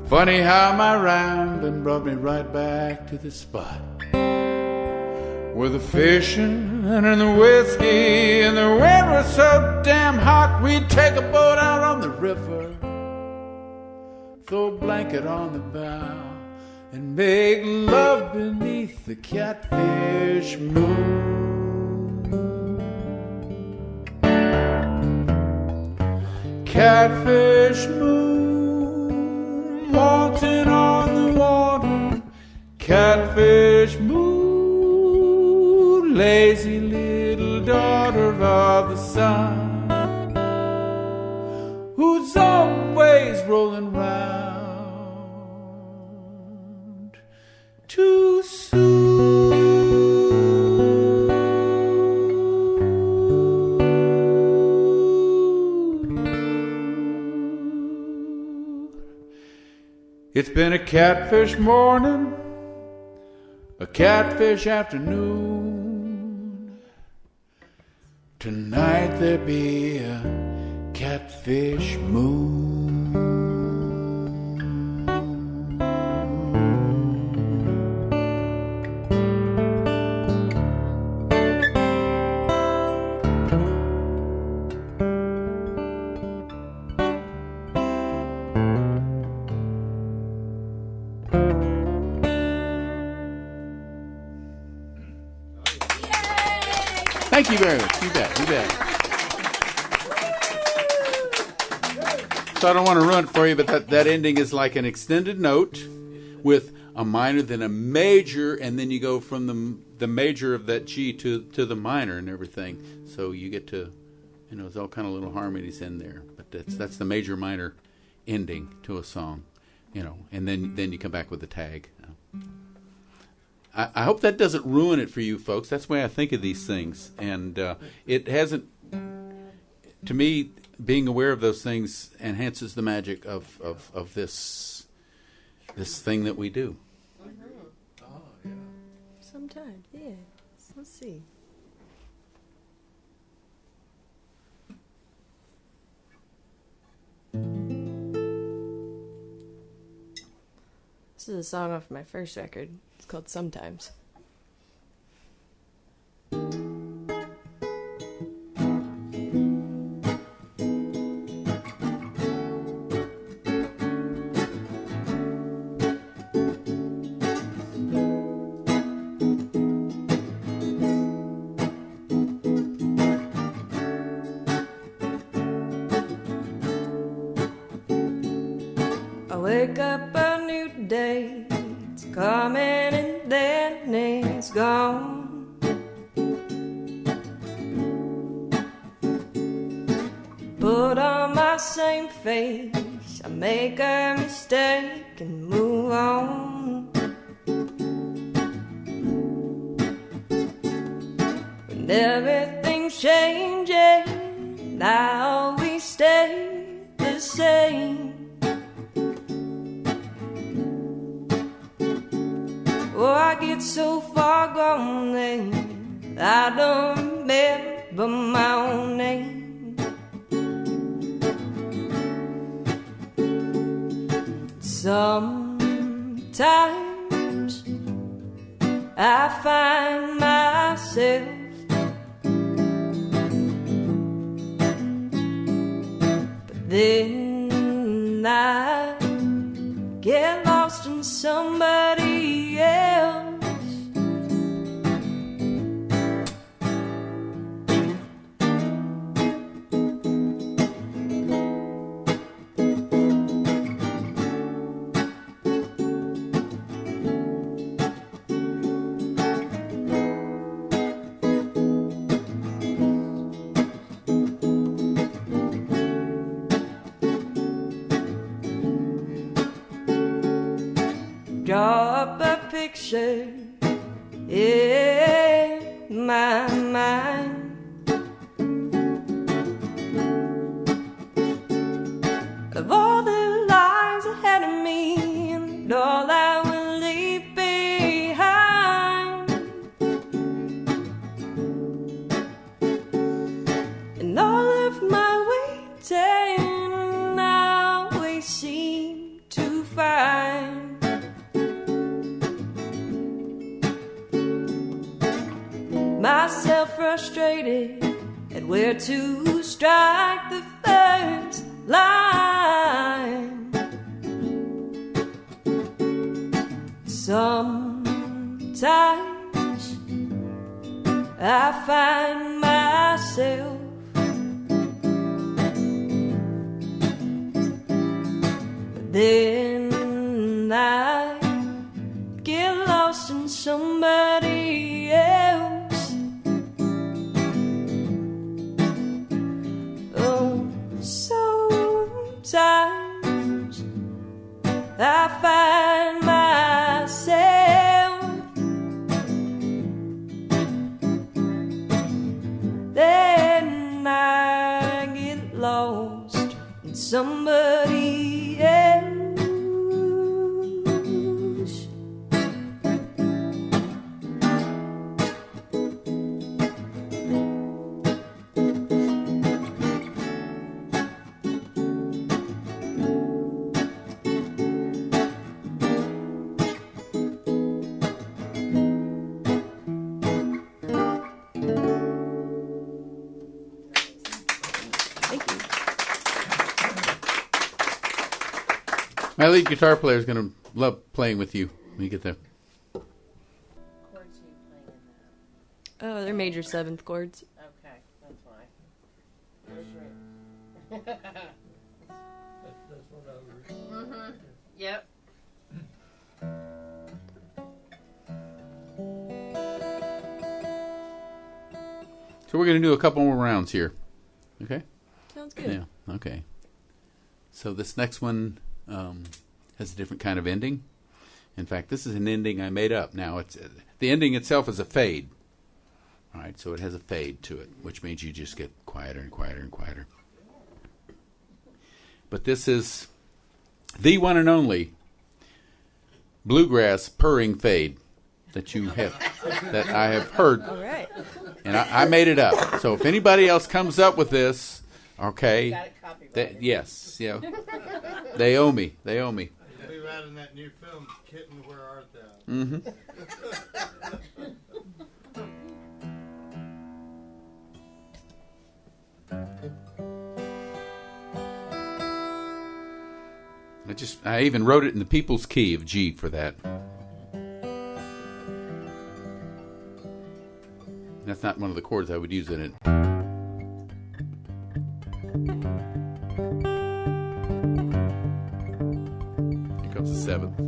Speaker 2: Funny how my rambling brought me right back to the spot where the fishing and the whiskey and the wind was so damn hot. We'd take a boat out on the river, throw a blanket on the bow, and make love beneath the catfish moon. Catfish moon, waltzing on the water. Catfish moon, lazy little daughter of the sun, who's always rolling round too soon. It's been a catfish morning, a catfish afternoon. Tonight there be a catfish moon. Thank you very much. You bet. You bet. So I don't want to run it for you, but that ending is like an extended note with a minor, then a major, and then you go from the major of that G to the minor and everything. So you get to, there's all kind of little harmonies in there. But that's the major minor ending to a song, and then you come back with the tag. I hope that doesn't ruin it for you folks. That's the way I think of these things. And it hasn't, to me, being aware of those things enhances the magic of this thing that we do.
Speaker 4: Oh, yeah.
Speaker 3: Sometimes, yeah. Let's see. This is a song off my first record. It's called Sometimes.
Speaker 5: I wake up a new day, it's coming and then it's gone. Put on my same face, I make a mistake and move on. When everything's changing, I always stay the same. Oh, I get so far gone then I don't remember my own name. Sometimes I find myself but then I get lost in somebody else. Draw up a picture in my mind of all the lives ahead of me and all I will leave behind, and all of my waiting I always seem to find myself frustrated at where to strike the first line. Sometimes I find myself but then I get lost in somebody else. Sometimes I find myself, then I get lost in somebody else.
Speaker 2: My lead guitar player is going to love playing with you when you get there.
Speaker 1: Chords are you playing in
Speaker 3: Oh, they're major seventh chords.
Speaker 1: that? Okay, that's why. Mm-hmm. Yep.
Speaker 2: So we're going to do a couple more rounds here. Okay?
Speaker 3: Sounds good.
Speaker 2: Yeah, okay. So this next one has a different kind of ending. In fact, this is an ending I made up. Now, the ending itself is a fade. All right, so it has a fade to it, which means you just get quieter and quieter and quieter. But this is the one and only bluegrass purring fade that I have heard.
Speaker 3: All right.
Speaker 2: And I made it up. So if anybody else comes up with this, okay,
Speaker 1: Got it copyrighted.
Speaker 2: yes, yeah, they owe me. They owe me.
Speaker 4: You'll be right in that new film, Kitten, Where Art Thou?
Speaker 2: Mm-hmm. I even wrote it in the people's key of G for that. That's not one of the chords I would use in it. Here comes the seventh.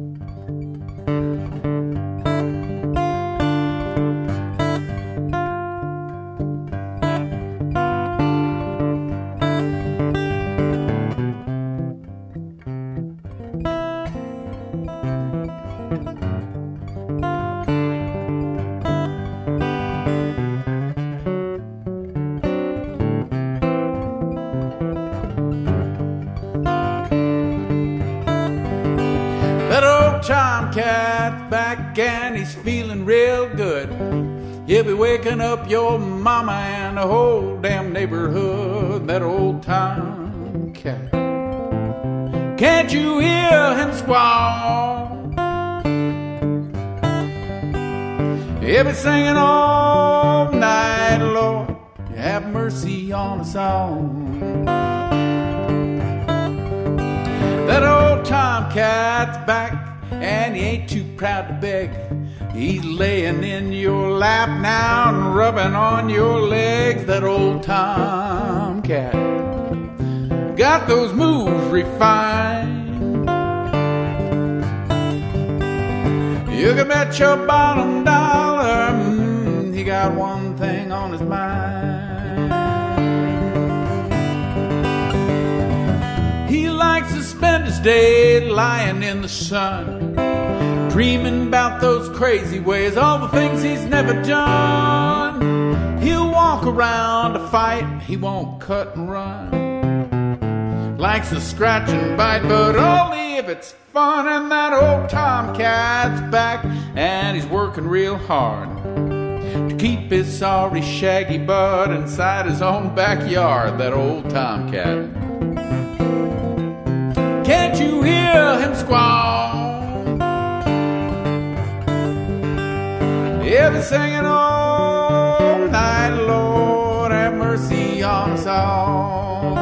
Speaker 2: Tomcat's back and he's feeling real good. He'll be waking up your mama and the whole damn neighborhood. That old tomcat. Can't you hear him squall? He'll be singing all night, Lord, have mercy on us all. That old tomcat's back and he ain't too proud to beg. He's laying in your lap now and rubbing on your legs. That old tomcat got those moves refined. You can bet your bottom dollar he got one thing on his mind. He likes to spend his day lying in the sun, dreaming about those crazy ways, all the things he's never done. He'll walk around to fight, he won't cut and run. Likes to scratch and bite, but only if it's fun. And that old tomcat's back, and he's working real hard to keep his sorry shaggy butt inside his own backyard. That old tomcat. Can't you hear him squall? He'll be singing all night, Lord, have mercy on us all.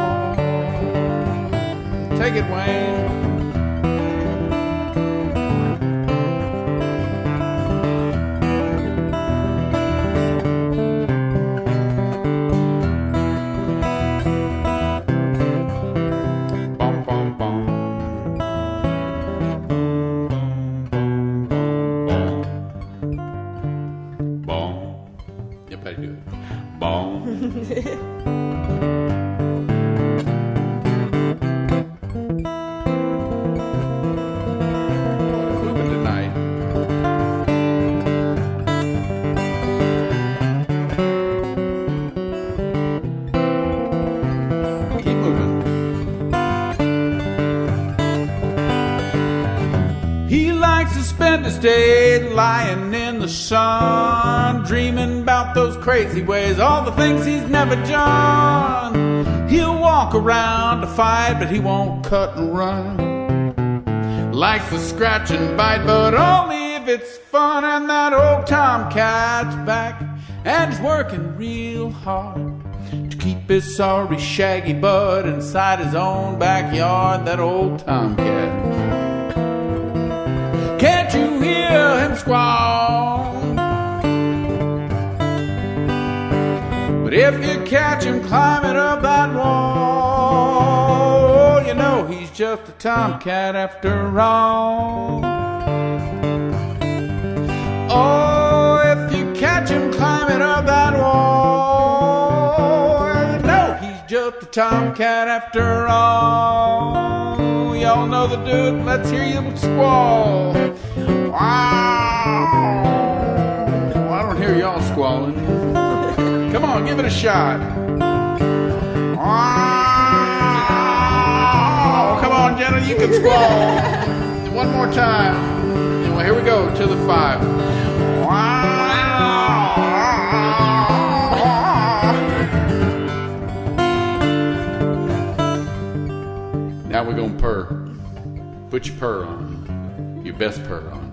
Speaker 2: Take it, Wayne. Stayed lying in the sun, dreaming about those crazy ways, all the things he's never done. He'll walk around to fight, but he won't cut and run. Likes to scratch and bite, but only if it's fun. And that old tomcat's back, and he's working real hard to keep his sorry shaggy butt inside his own backyard. That old tomcat. Can't you hear him squall? But if you catch him climbing up that wall, you know he's just a tomcat after all. Oh, if you catch him climbing up that wall, you know he's just a tomcat after all. Y'all know the dude, let's hear you squall. shot. Oh, come on, Jenna, you can squall. One more time. Well, here we go to the 5. Now we're gonna purr. Put your purr on. Your best purr on.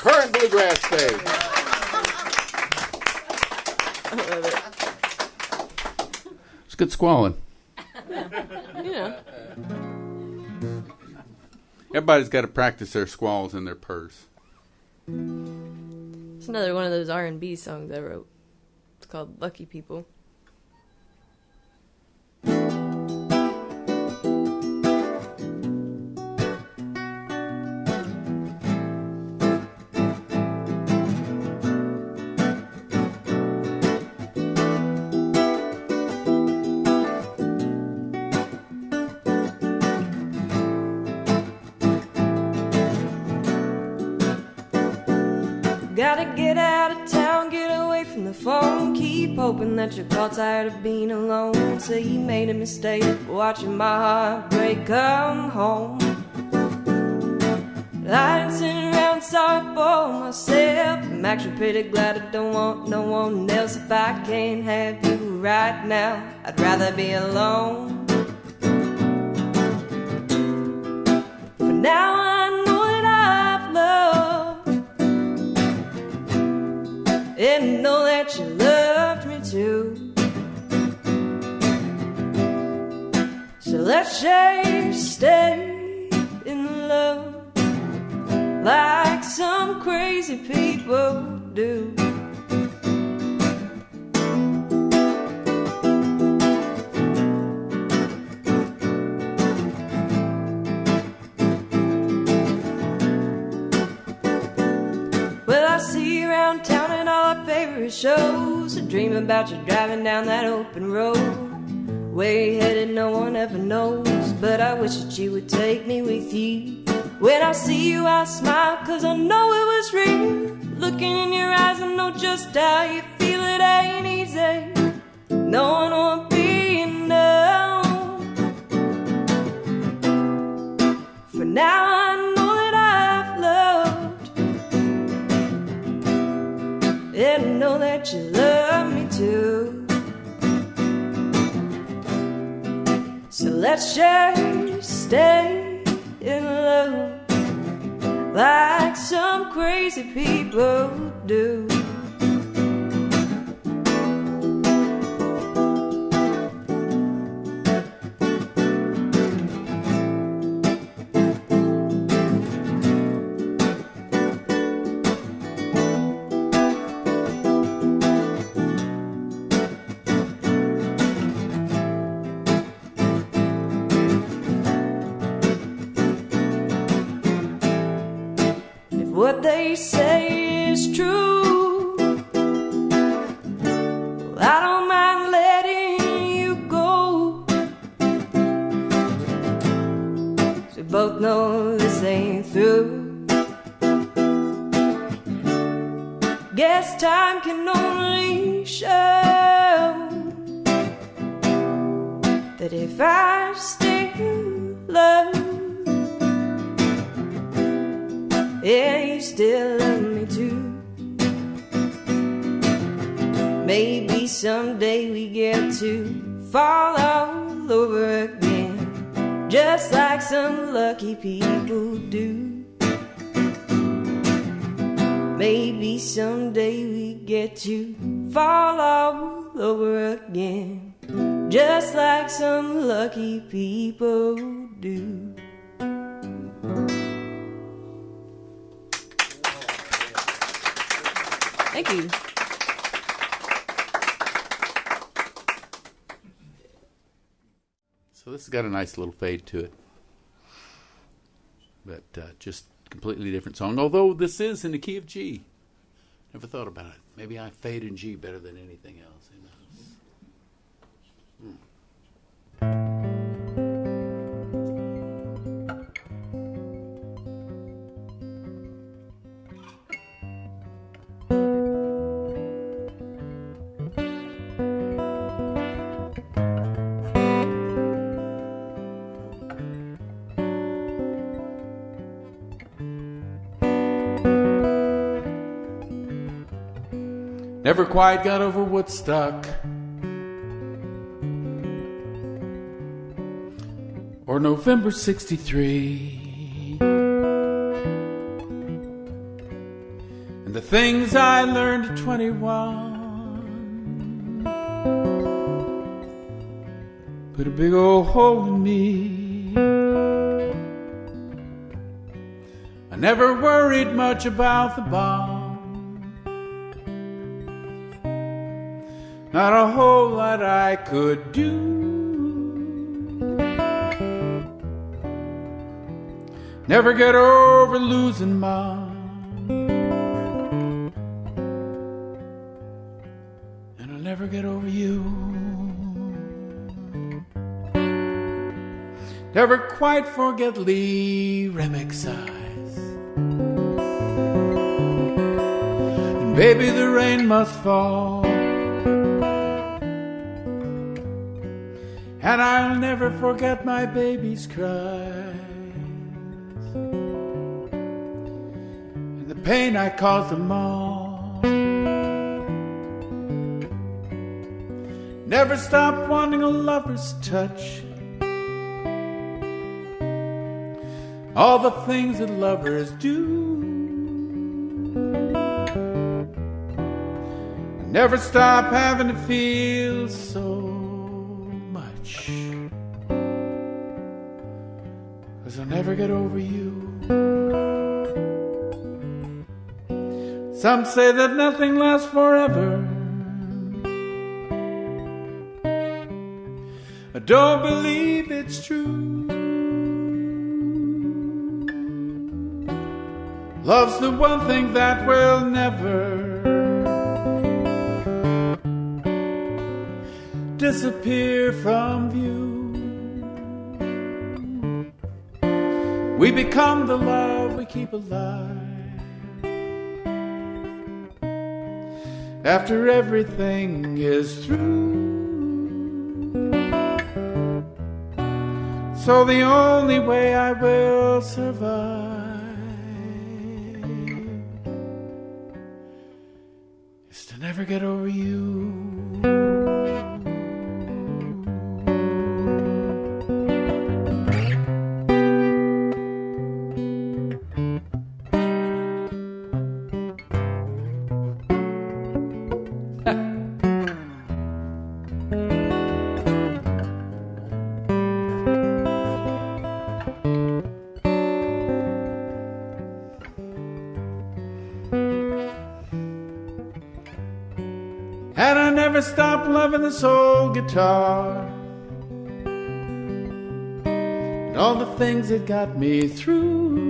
Speaker 2: Purr and bluegrass stage.
Speaker 3: I love it.
Speaker 2: It's good squalling.
Speaker 3: You know.
Speaker 2: Everybody's got to practice their squalls and their purrs.
Speaker 3: It's another one of those R&B songs I wrote. It's called Lucky People.
Speaker 5: Gotta get out of town, get away from the phone. Keep hoping that you're caught tired of being alone. Say you made a mistake, watching my heart break, come home. I ain't sitting around sorry for myself. I'm actually pretty glad I don't want no one else. If I can't have you right now, I'd rather be alone. For now I know that I've loved, and know that you loved me too. So let's just stay in love like some crazy people do. Well, I see you around town at all our favorite shows. I dream about you driving down that open road. Where you headed, no one ever knows. But I wish that you would take me with you. When I see you, I smile, 'cause I know it was real. Looking in your eyes, I know just how you feel. It ain't easy. No one won't be enough. For now I know that I've loved, and I know that you love me too. So let's just stay in love like some crazy people do. What they say is true, well, I don't mind letting you go. So we both know this ain't through. Guess time can only show that if I still love, yeah, you still love me too. Maybe someday we get to fall all over again, just like some lucky people do. Maybe someday we get to fall all over again, just like some lucky people do.
Speaker 3: Thank you.
Speaker 2: So this has got a nice little fade to it. But just completely different song. Although this is in the key of G. Never thought about it. Maybe I fade in G better than anything else. Who knows? Never quite got over Woodstock or November '63 and the things I learned at 21 put a big old hole in me. I never worried much about the bomb. Not a whole lot I could do. Never get over losing Mom. And I'll never get over you. Never quite forget Lee Remick's eyes. And baby, the rain must fall. And I'll never forget my baby's cries and the pain I caused them all. Never stop wanting a lover's touch. All the things that lovers do. Never stop having to feel so. 'Cause I'll never get over you. Some say that nothing lasts forever. I don't believe it's true. Love's the one thing that will never disappear from view. We become the love we keep alive after everything is through. So the only way I will survive is to never get over you. And I never stopped loving this old guitar and all the things that got me through.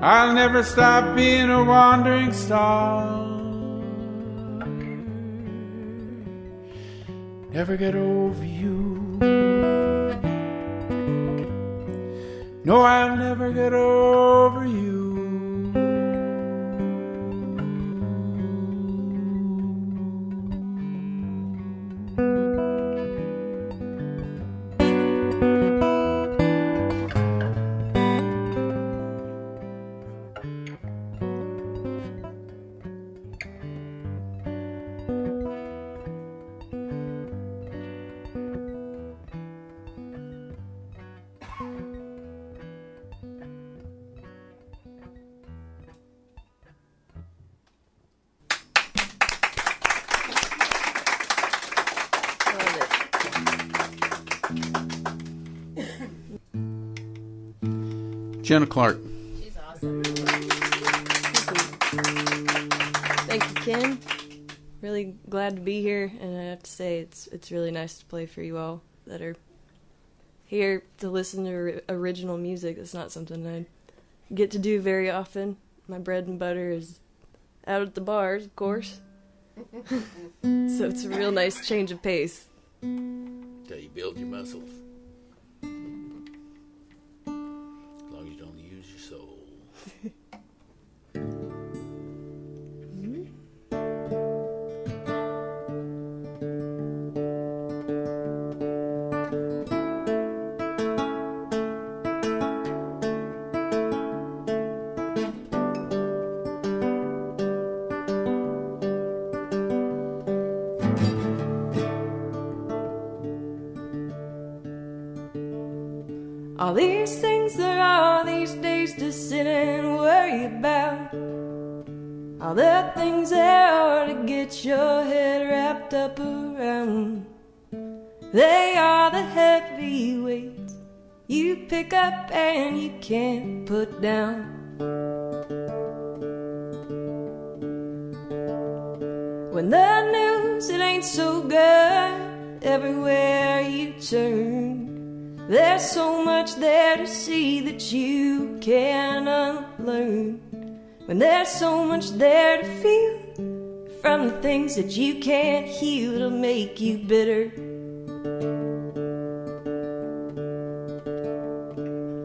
Speaker 2: I'll never stop being a wandering star. Never get over you. No, I'll never get over you. Jenna Clark.
Speaker 1: She's awesome.
Speaker 3: Thank you, Ken. Really glad to be here, and I have to say it's really nice to play for you all that are here to listen to original music. It's not something I get to do very often. My bread and butter is out at the bars, of course. So it's a real nice change of pace.
Speaker 2: Till you build your muscles. As long as you don't use your soul.
Speaker 5: All these things there are these days to sit and worry about. All the things there are to get your head wrapped up around. They are the heavy weights you pick up and you can't put down. When the news, it ain't so good everywhere you turn. There's so much there to see that you can unlearn. When there's so much there to feel from the things that you can't heal to make you bitter.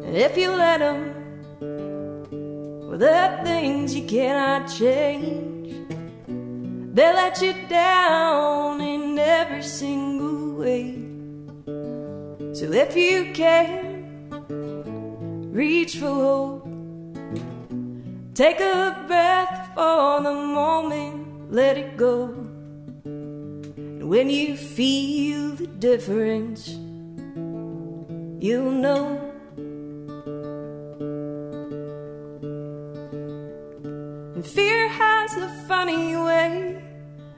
Speaker 5: And if you let them, well, the things you cannot change, they'll let you down in every single way. So if you can, reach for hope. Take a breath for the moment, let it go. And when you feel the difference, you'll know. And fear has a funny way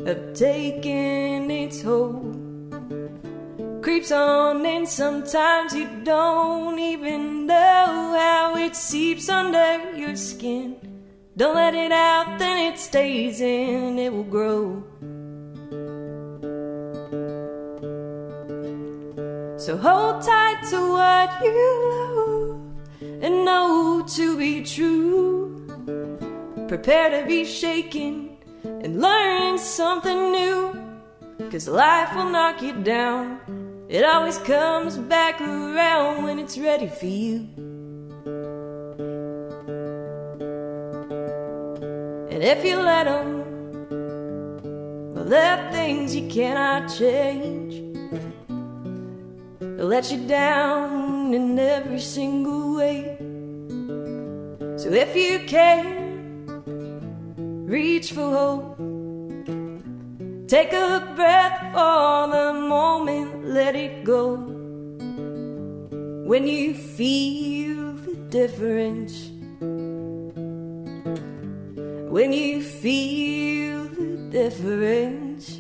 Speaker 5: of taking its hold. Creeps on and sometimes you don't even know how it seeps under your skin. Don't let it out, then it stays in and it will grow. So hold tight to what you love and know to be true. Prepare to be shaken and learn something new. 'Cause life will knock you down. It always comes back around when it's ready for you. And if you let them, well, there are things you cannot change. They'll let you down in every single way. So if you can, reach for hope. Take a breath for the moment, let it go. When you feel the difference, when you feel the difference,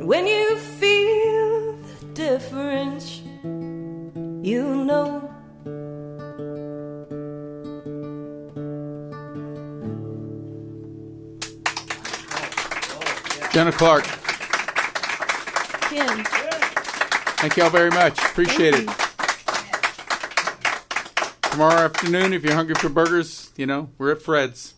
Speaker 5: when you feel the difference, you'll know.
Speaker 2: Jenna Clark,
Speaker 3: Ken,
Speaker 2: thank y'all very much. Appreciate it. Tomorrow afternoon, if you're hungry for burgers, you know, we're at Fred's.